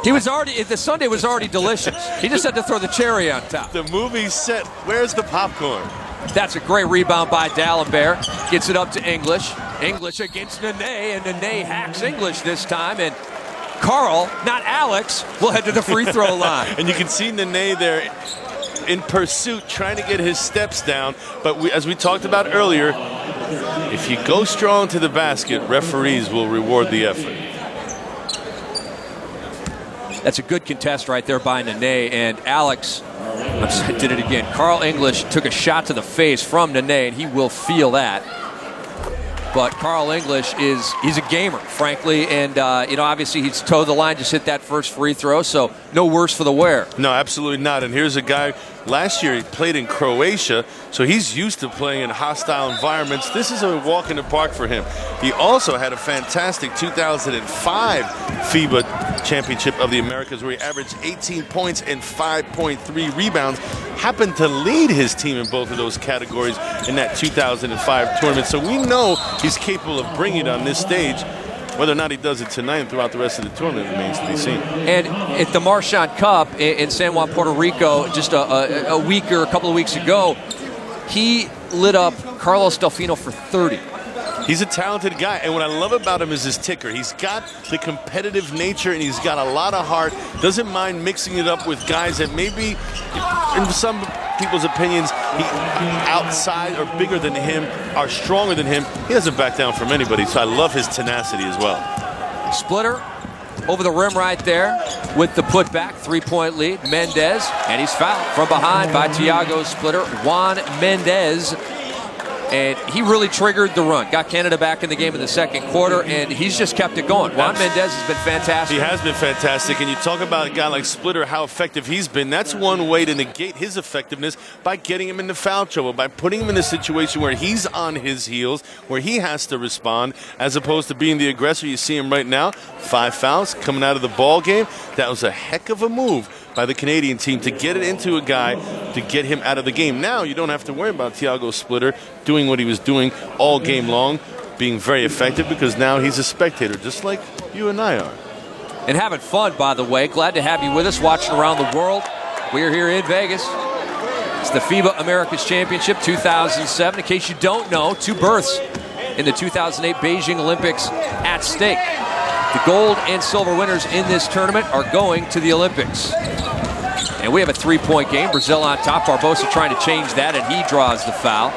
The sundae was already delicious. He just had to throw the cherry on top. The movie's set. Where's the popcorn? That's a great rebound by D'Alembert. Gets it up to English. English against Nene, and Nene hacks English this time, and Carl, not Alex, will head to the free throw line. And you can see Nene there in pursuit, trying to get his steps down. But as we talked about earlier, if you go strong to the basket, referees will reward the effort. That's a good contest right there by Nene, and Alex did it again. Carl English took a shot to the face from Nene, and he will feel that. But Carl English he's a gamer, frankly, and obviously he's towed the line, just hit that first free throw, so no worse for the wear. No, absolutely not. And here's a guy, last year he played in Croatia, so he's used to playing in hostile environments. This is a walk in the park for him. He also had a fantastic 2005 FIBA Championship of the Americas where he averaged 18 points and 5.3 rebounds. Happened to lead his team in both of those categories in that 2005 tournament. So we know he's capable of bringing it on this stage. Whether or not he does it tonight and throughout the rest of the tournament remains to be seen. And at the Marchand Cup in San Juan, Puerto Rico, just a couple of weeks ago, he lit up Carlos Delfino for 30. He's a talented guy, and what I love about him is his ticker. He's got the competitive nature, and he's got a lot of heart. Doesn't mind mixing it up with guys that maybe, in some people's opinions, outside or bigger than him, are stronger than him. He doesn't back down from anybody, so I love his tenacity as well. Splitter over the rim right there with the putback, 3-point lead. Mendez, and he's fouled from behind by Thiago Splitter. Juan Mendez. And he really triggered the run. Got Canada back in the game in the second quarter, and he's just kept it going. Juan Mendez has been fantastic. He has been fantastic. And you talk about a guy like Splitter, how effective he's been. That's one way to negate his effectiveness, by getting him into foul trouble, by putting him in a situation where he's on his heels, where he has to respond, as opposed to being the aggressor. You see him right now, 5 fouls coming out of the ball game. That was a heck of a move by the Canadian team to get it into a guy to get him out of the game. Now you don't have to worry about Thiago Splitter doing what he was doing all game long, being very effective, because now he's a spectator, just like you and I are. And having fun, by the way. Glad to have you with us watching around the world. We're here in Vegas. It's the FIBA Americas Championship 2007. In case you don't know, 2 berths in the 2008 Beijing Olympics at stake. The gold and silver winners in this tournament are going to the Olympics. And we have a 3-point game. Brazil on top. Barbosa trying to change that, and he draws the foul.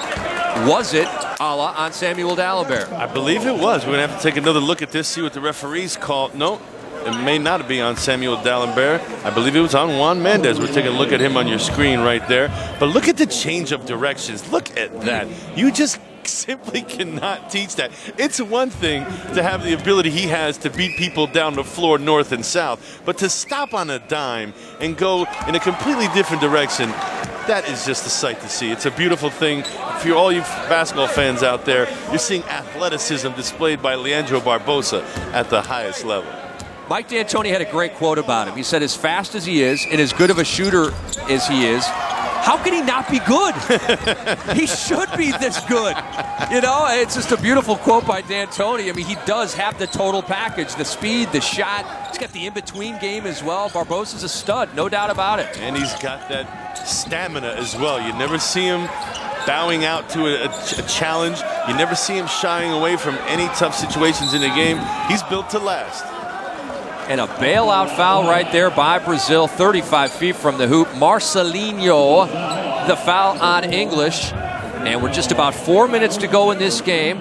Was it Ala on Samuel D'Alembert? I believe it was. We're going to have to take another look at this, see what the referees called. No, it may not be on Samuel D'Alembert. I believe it was on Juan Mendez. We're taking a look at him on your screen right there. But look at the change of directions. Look at that. You just simply cannot teach that. It's one thing to have the ability he has to beat people down the floor north and south, but to stop on a dime and go in a completely different direction, that is just a sight to see. It's a beautiful thing. For all you basketball fans out there, you're seeing athleticism displayed by Leandro Barbosa at the highest level. Mike D'Antoni had a great quote about him. He said, as fast as he is and as good of a shooter as he is, how can he not be good? He should be this good. You know, it's just a beautiful quote by D'Antoni. I mean, he does have the total package, the speed, the shot. He's got the in-between game as well. Barbosa's a stud, no doubt about it. And he's got that stamina as well. You never see him bowing out to a challenge. You never see him shying away from any tough situations in the game. He's built to last. And a bailout foul right there by Brazil, 35 feet from the hoop. Marcelinho, the foul on English. And we're just about 4 minutes to go in this game.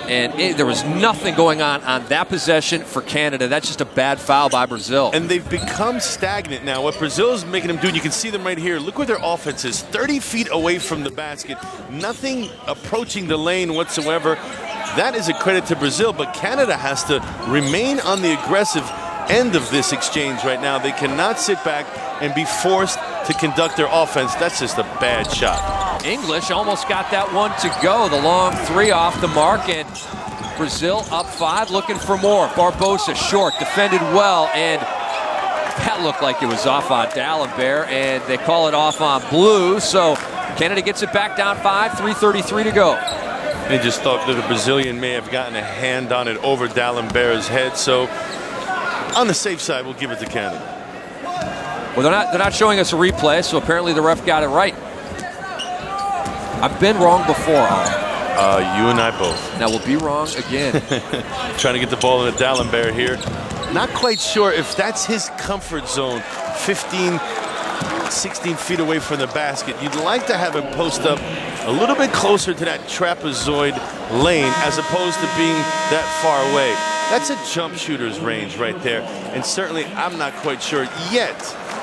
And there was nothing going on that possession for Canada. That's just a bad foul by Brazil. And they've become stagnant now. What Brazil is making them do, and you can see them right here. Look where their offense is, 30 feet away from the basket. Nothing approaching the lane whatsoever. That is a credit to Brazil, but Canada has to remain on the aggressive end of this exchange right now. They cannot sit back and be forced to conduct their offense. That's just a bad shot. English almost got that one to go. The long 3 off the mark, and Brazil up 5, looking for more. Barbosa short, defended well, and that looked like it was off on D'Alembert, and they call it off on blue. So Canada gets it back down 5, 3:33 to go. They just thought that the Brazilian may have gotten a hand on it over D'Alembert's head. So on the safe side, we'll give it to Canada. Well, they're not showing us a replay, so apparently the ref got it right. I've been wrong before, You and I both. Now we'll be wrong again. Trying to get the ball into D'Alembert here. Not quite sure if that's his comfort zone, 15, 16 feet away from the basket. You'd like to have him post up a little bit closer to that trapezoid lane as opposed to being that far away. That's a jump shooter's range right there. And certainly I'm not quite sure yet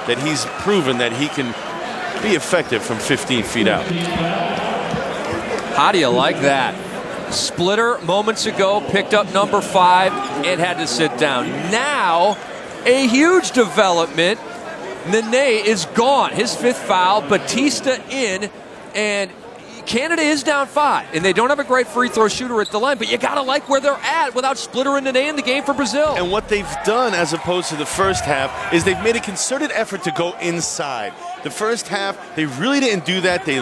that he's proven that he can be effective from 15 feet out. How do you like that? Splitter moments ago picked up number 5 and had to sit down. Now a huge development. Nene is gone. His 5th foul. Batista in, and Canada is down 5, and they don't have a great free throw shooter at the line, but you gotta like where they're at without Splitter and Nene in the game for Brazil. And what they've done, as opposed to the first half, is they've made a concerted effort to go inside. The first half, they really didn't do that. They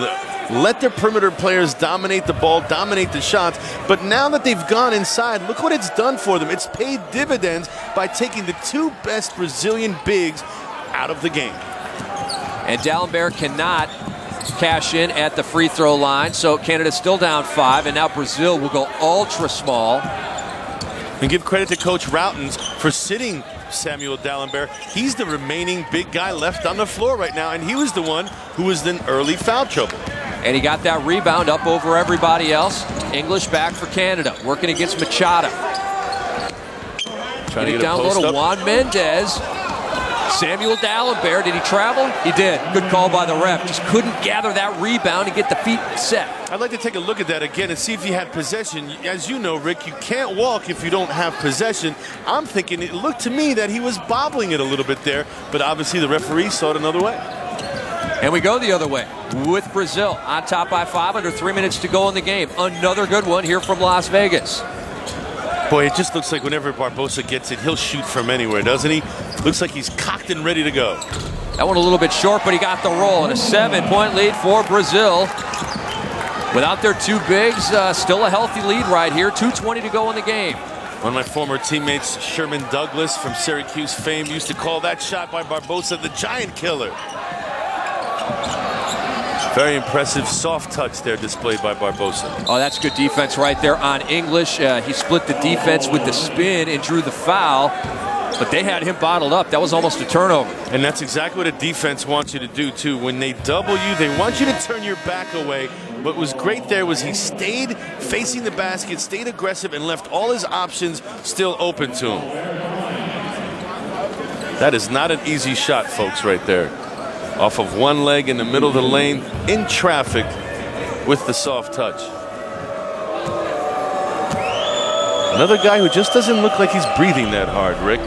let their perimeter players dominate the ball, dominate the shots. But now that they've gone inside, look what it's done for them. It's paid dividends by taking the 2 best Brazilian bigs out of the game. And D'Alembert cannot cash in at the free throw line, so Canada's still down 5, and now Brazil will go ultra small. And give credit to Coach Routens for sitting Samuel D'Alembert. He's the remaining big guy left on the floor right now, and he was the one who was in early foul trouble. And he got that rebound up over everybody else. English back for Canada, working against Machado. Trying to get down low to Juan Mendez. Samuel D'Alembert, did he travel? He did. Good call by the ref. Just couldn't gather that rebound and get the feet set. I'd like to take a look at that again and see if he had possession. As you know, Rick, you can't walk if you don't have possession. I'm thinking it looked to me that he was bobbling it a little bit there, but obviously the referee saw it another way. And we go the other way with Brazil on top by 5, under 3 minutes to go in the game. Another good one here from Las Vegas. Boy, it just looks like whenever Barbosa gets it, he'll shoot from anywhere, doesn't he? Looks like he's cocked and ready to go. That one a little bit short, but he got the roll. And a 7-point lead for Brazil. Without their two bigs, still a healthy lead right here. 2:20 to go in the game. One of my former teammates, Sherman Douglas from Syracuse fame, used to call that shot by Barbosa the giant killer. Very impressive soft touch there displayed by Barbosa. Oh, that's good defense right there on English. He split the defense with the spin and drew the foul, but they had him bottled up. That was almost a turnover. And that's exactly what a defense wants you to do, too. When they double you, they want you to turn your back away. What was great there was he stayed facing the basket, stayed aggressive, and left all his options still open to him. That is not an easy shot, folks, right there. Off of one leg in the middle of the lane, in traffic, with the soft touch. Another guy who just doesn't look like he's breathing that hard, Rick.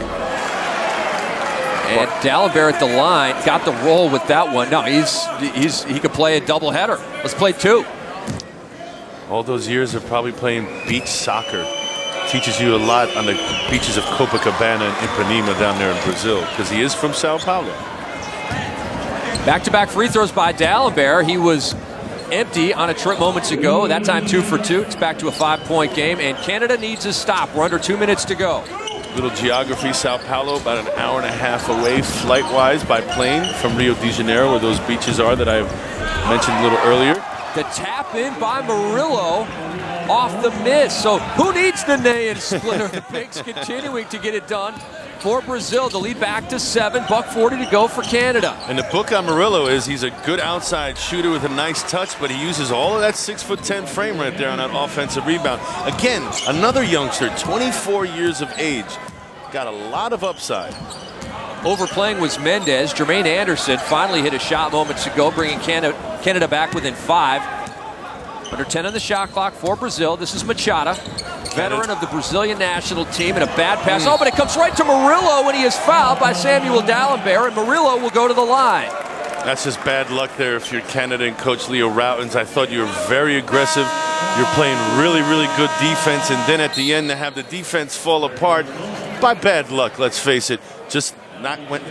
And D'Alembert at the line got the roll with that one. No, he could play a doubleheader. Let's play two. All those years of probably playing beach soccer teaches you a lot on the beaches of Copacabana and Ipanema down there in Brazil, because he is from Sao Paulo. Back-to-back free throws by D'Alembert. He was empty on a trip moments ago. That time 2 for 2. It's back to a 5-point game, and Canada needs a stop. We're under 2 minutes to go. Little geography, Sao Paulo, about an hour and a half away flight-wise by plane from Rio de Janeiro, where those beaches are that I mentioned a little earlier. The tap in by Murillo off the miss. So who needs Nene and Splitter? The Pigs continuing to get it done for Brazil. The lead back to 7. $1:40 to go for Canada. And the book on Murillo is he's a good outside shooter with a nice touch, but he uses all of that 6'10" frame right there on that offensive rebound. Again, another youngster, 24 years of age. Got a lot of upside. Overplaying was Mendez. Jermaine Anderson finally hit a shot moments ago, bringing Canada back within 5. Under 10 on the shot clock for Brazil. This is Machado, veteran of the Brazilian national team, and a bad pass. Oh, but it comes right to Murillo when he is fouled by Samuel D'Alembert, and Murillo will go to the line. That's just bad luck there if you're Canada and Coach Leo Routins. I thought you were very aggressive. You're playing really, really good defense, and then at the end to have the defense fall apart by bad luck, let's face it. Just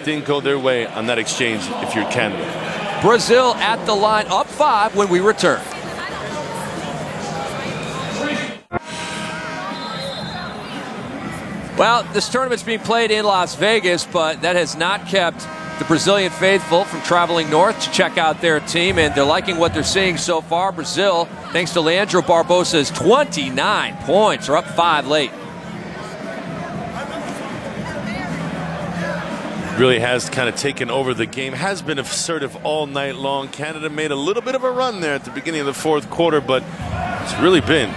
didn't go their way on that exchange if you're Canada. Brazil at the line, up 5 when we return. Well, this tournament's being played in Las Vegas, but that has not kept the Brazilian faithful from traveling north to check out their team, and they're liking what they're seeing so far. Brazil, thanks to Leandro Barbosa's 29 points, are up 5 late. Really has kind of taken over the game, has been assertive all night long. Canada made a little bit of a run there at the beginning of the fourth quarter, but it's really been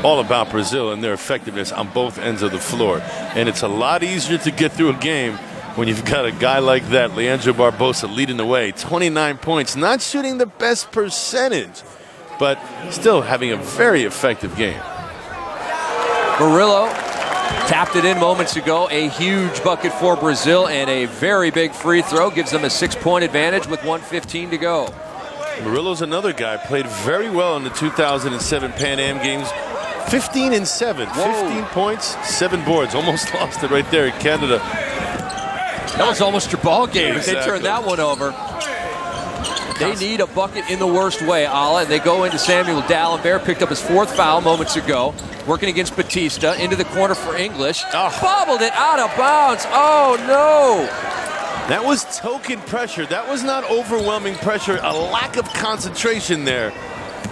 all about Brazil and their effectiveness on both ends of the floor. And it's a lot easier to get through a game when you've got a guy like that, Leandro Barbosa, leading the way. 29 points, not shooting the best percentage, but still having a very effective game. Murillo tapped it in moments ago. A huge bucket for Brazil and a very big free throw. Gives them a 6-point advantage with 1:15 to go. Murillo's another guy, played very well in the 2007 Pan Am Games. 15 and 7, 15 points, 7 boards. Almost lost it right there in Canada. That was almost your ball game. Exactly. They turned that one over. They need a bucket in the worst way, Ala. They go into Samuel D'Alembert, picked up his 4th foul moments ago, working against Batista, into the corner for English. Bobbled it out of bounds. Oh, no. That was token pressure. That was not overwhelming pressure. A lack of concentration there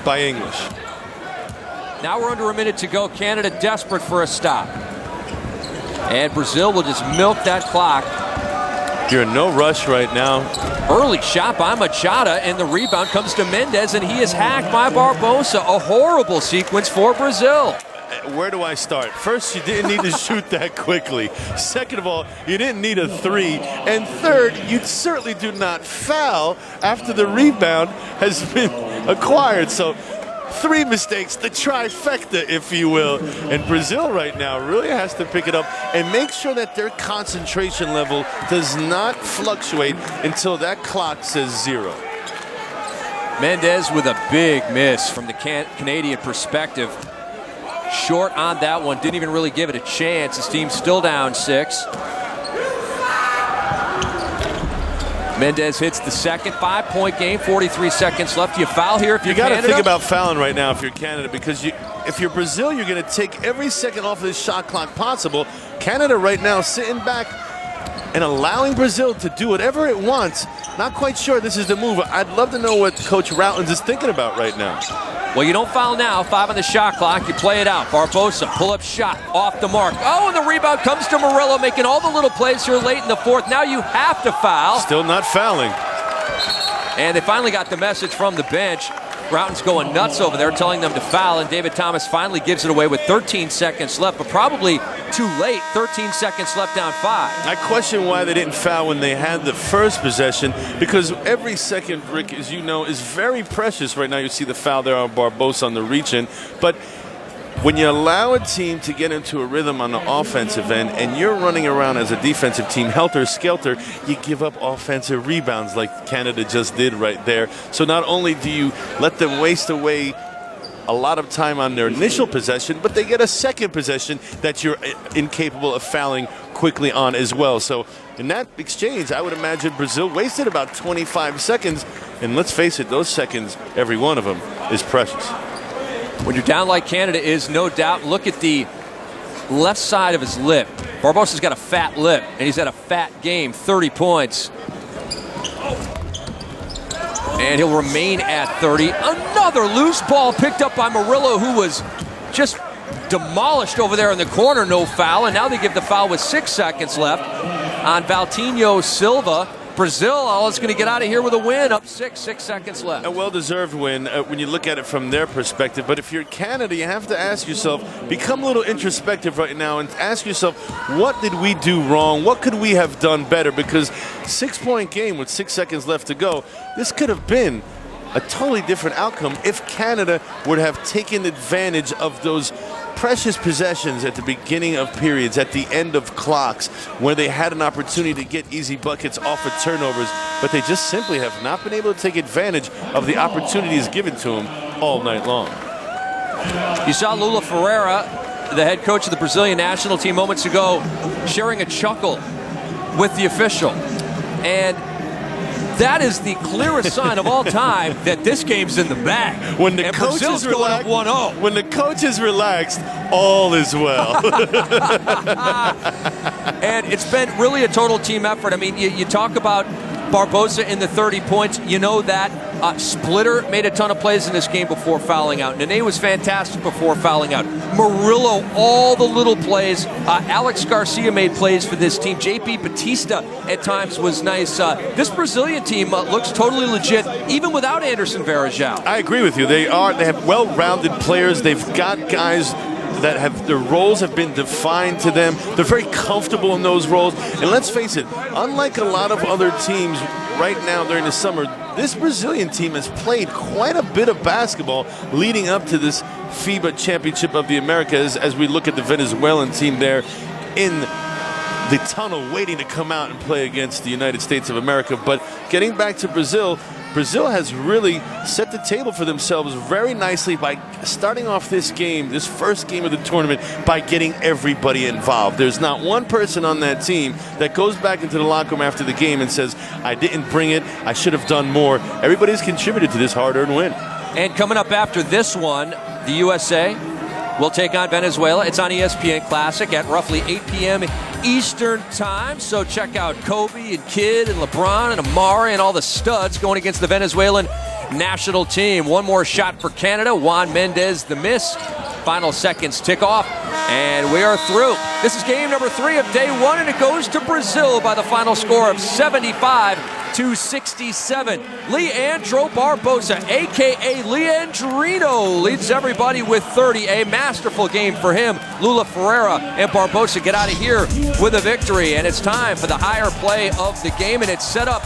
by English. Now we're under a minute to go. Canada desperate for a stop. And Brazil will just milk that clock. You're in no rush right now. Early shot by Machado, and the rebound comes to Mendez, and he is hacked by Barbosa. A horrible sequence for Brazil. where do I start? First, you didn't need to shoot that quickly. Second of all, you didn't need a three. And third, you certainly do not foul after the rebound has been acquired. So 3 mistakes, the trifecta, if you will. And Brazil right now really has to pick it up and make sure that their concentration level does not fluctuate until that clock says 0. Mendez with a big miss from the Canadian perspective. Short on that one, didn't even really give it a chance. His team's still down 6. Mendez hits the second 5-point game, 43 seconds left. You foul here if you're Canada? You got to think about fouling right now if you're Canada, because if you're Brazil, you're going to take every second off of this shot clock possible. Canada right now sitting back and allowing Brazil to do whatever it wants. Not quite sure this is the move. I'd love to know what Coach Routins is thinking about right now. Well, you don't foul now. 5 on the shot clock. You play it out. Barbosa, pull-up shot, off the mark. Oh, and the rebound comes to Murillo, making all the little plays here late in the 4th. Now you have to foul. Still not fouling. And they finally got the message from the bench. Routen's going nuts over there, telling them to foul, and David Thomas finally gives it away with 13 seconds left, but probably too late. 13 seconds left down 5. I question why they didn't foul when they had the first possession, because every second, Rick, as you know, is very precious. Right now you see the foul there on Barbosa on the reach-in, but when you allow a team to get into a rhythm on the offensive end and you're running around as a defensive team, helter-skelter, you give up offensive rebounds like Canada just did right there. So not only do you let them waste away a lot of time on their initial possession, but they get a second possession that you're incapable of fouling quickly on as well. So in that exchange, I would imagine Brazil wasted about 25 seconds. And let's face it, those seconds, every one of them, is precious. When you're down like Canada is, no doubt, look at the left side of his lip. Barbosa's got a fat lip, and he's had a fat game, 30 points. And he'll remain at 30. Another loose ball picked up by Murillo, who was just demolished over there in the corner, no foul. And now they give the foul with 6 seconds left on Valtinho Silva. Brazil, all is going to get out of here with a win, up 6 seconds left. A well-deserved win when you look at it from their perspective. But if you're Canada, you have to ask yourself, become a little introspective right now and ask yourself, what did we do wrong? What could we have done better? Because 6-point game with 6 seconds left to go, this could have been a totally different outcome if Canada would have taken advantage of those precious possessions at the beginning of periods, at the end of clocks, where they had an opportunity to get easy buckets off of turnovers, but they just simply have not been able to take advantage of the opportunities given to them all night long. You saw Lula Ferreira, the head coach of the Brazilian national team moments ago, sharing a chuckle with the official. And that is the clearest sign of all time that this game's in the bag. When the coach is relaxed, 1-0. When the coach is relaxed, all is well. And it's been really a total team effort. I mean, you talk about Barbosa in the 30 points. You know that Splitter made a ton of plays in this game before fouling out. Nene was fantastic before fouling out. Murillo, all the little plays. Alex Garcia made plays for this team. JP Batista at times was nice. This Brazilian team looks totally legit, even without Anderson Varejão. I agree with you. They have well-rounded players. They've got guys that have their roles have been defined to them. They're very comfortable in those roles. And let's face it, unlike a lot of other teams right now during the summer, this Brazilian team has played quite a bit of basketball leading up to this FIBA Championship of the Americas, as we look at the Venezuelan team there in the tunnel waiting to come out and play against the United States of America. But getting back to Brazil, Brazil has really set the table for themselves very nicely by starting off this game, this first game of the tournament, by getting everybody involved. There's not one person on that team that goes back into the locker room after the game and says, I didn't bring it, I should have done more. Everybody's contributed to this hard-earned win. And coming up after this one, the USA will take on Venezuela. It's on ESPN Classic at roughly 8 p.m. Eastern Time. So check out Kobe and Kidd and LeBron and Amari and all the studs going against the Venezuelan national team. One more shot for Canada. Juan Mendez, the miss. Final seconds tick off, and we are through. This is game number 3 of day 1, and it goes to Brazil by the final score of 75 267. Leandro Barbosa, a.k.a. Leandrino, leads everybody with 30. A masterful game for him. Lula Ferreira and Barbosa get out of here with a victory, and it's time for the higher play of the game, and it's set up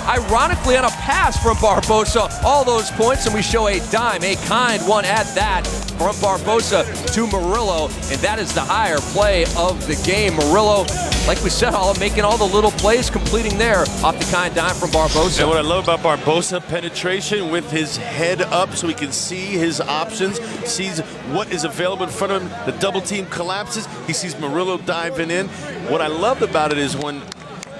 ironically on a pass from Barbosa. All those points, and we show a dime, a kind one at that, from Barbosa to Murillo, and that is the higher play of the game. Murillo, like we said, making all the little plays, completing there off the kind dime from Barbosa. And what I love about Barbosa, penetration with his head up so he can see his options, sees what is available in front of him. The double team collapses. He sees Murillo diving in. What I loved about it is when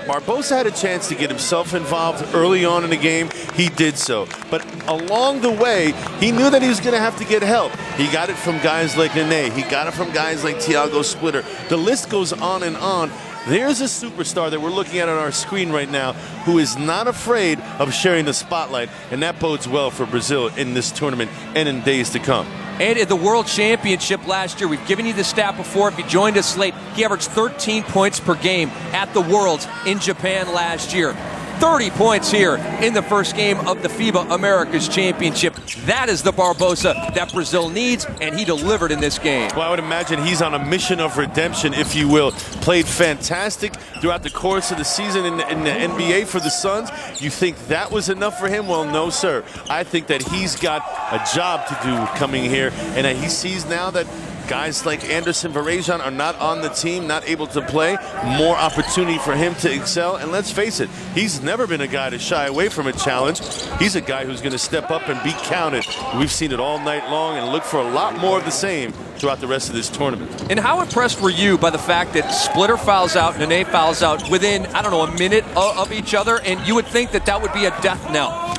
Barbosa had a chance to get himself involved early on in the game, he did so. But along the way, he knew that he was going to have to get help. He got it from guys like Nene. He got it from guys like Thiago Splitter. The list goes on and on. There's a superstar that we're looking at on our screen right now who is not afraid of sharing the spotlight, and that bodes well for Brazil in this tournament and in days to come. And at the World Championship last year, we've given you the stat before. If you joined us late, he averaged 13 points per game at the Worlds in Japan last year. 30 points here in the first game of the FIBA Americas Championship. That is the Barbosa that Brazil needs, and he delivered in this game. Well, I would imagine he's on a mission of redemption, if you will. Played fantastic throughout the course of the season in the NBA for the Suns. You think that was enough for him? Well, no, sir. I think that he's got a job to do coming here, and that he sees now that guys like Anderson Varejão are not on the team, not able to play. More opportunity for him to excel. And let's face it, he's never been a guy to shy away from a challenge. He's a guy who's going to step up and be counted. We've seen it all night long, and look for a lot more of the same throughout the rest of this tournament. And how impressed were you by the fact that Splitter fouls out, Nene fouls out within, I don't know, a minute of each other? And you would think that that would be a death knell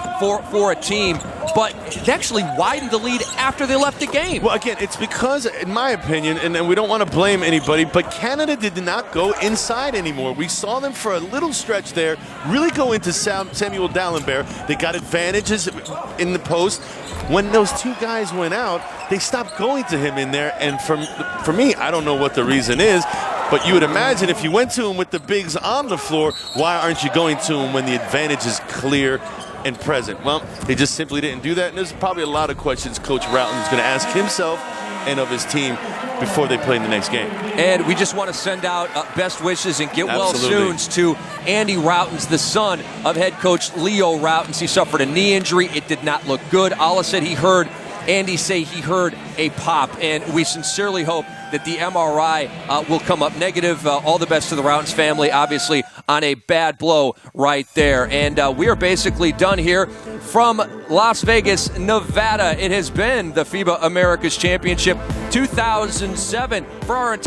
for a team, but it actually widened the lead after they left the game. Well, again, it's because, in my opinion, and we don't want to blame anybody, but Canada did not go inside anymore. We saw them for a little stretch there really go into Samuel Dalembert. They got advantages in the post. When those two guys went out, they stopped going to him in there, and for me, I don't know what the reason is, but you would imagine if you went to him with the bigs on the floor, why aren't you going to him when the advantage is clear and present? Well, they just simply didn't do that, and there's probably a lot of questions Coach Roughton is going to ask himself and of his team before they play in the next game. And we just want to send out best wishes and get well soons to Andy Roughton, the son of head coach Leo Roughton. He suffered a knee injury. It did not look good. Allah said Andy say he heard a pop, and we sincerely hope that the MRI will come up negative. All the best to the Roughton family, obviously, on a bad blow right there. And we are basically done here from Las Vegas, Nevada. It has been the FIBA Americas Championship 2007 for our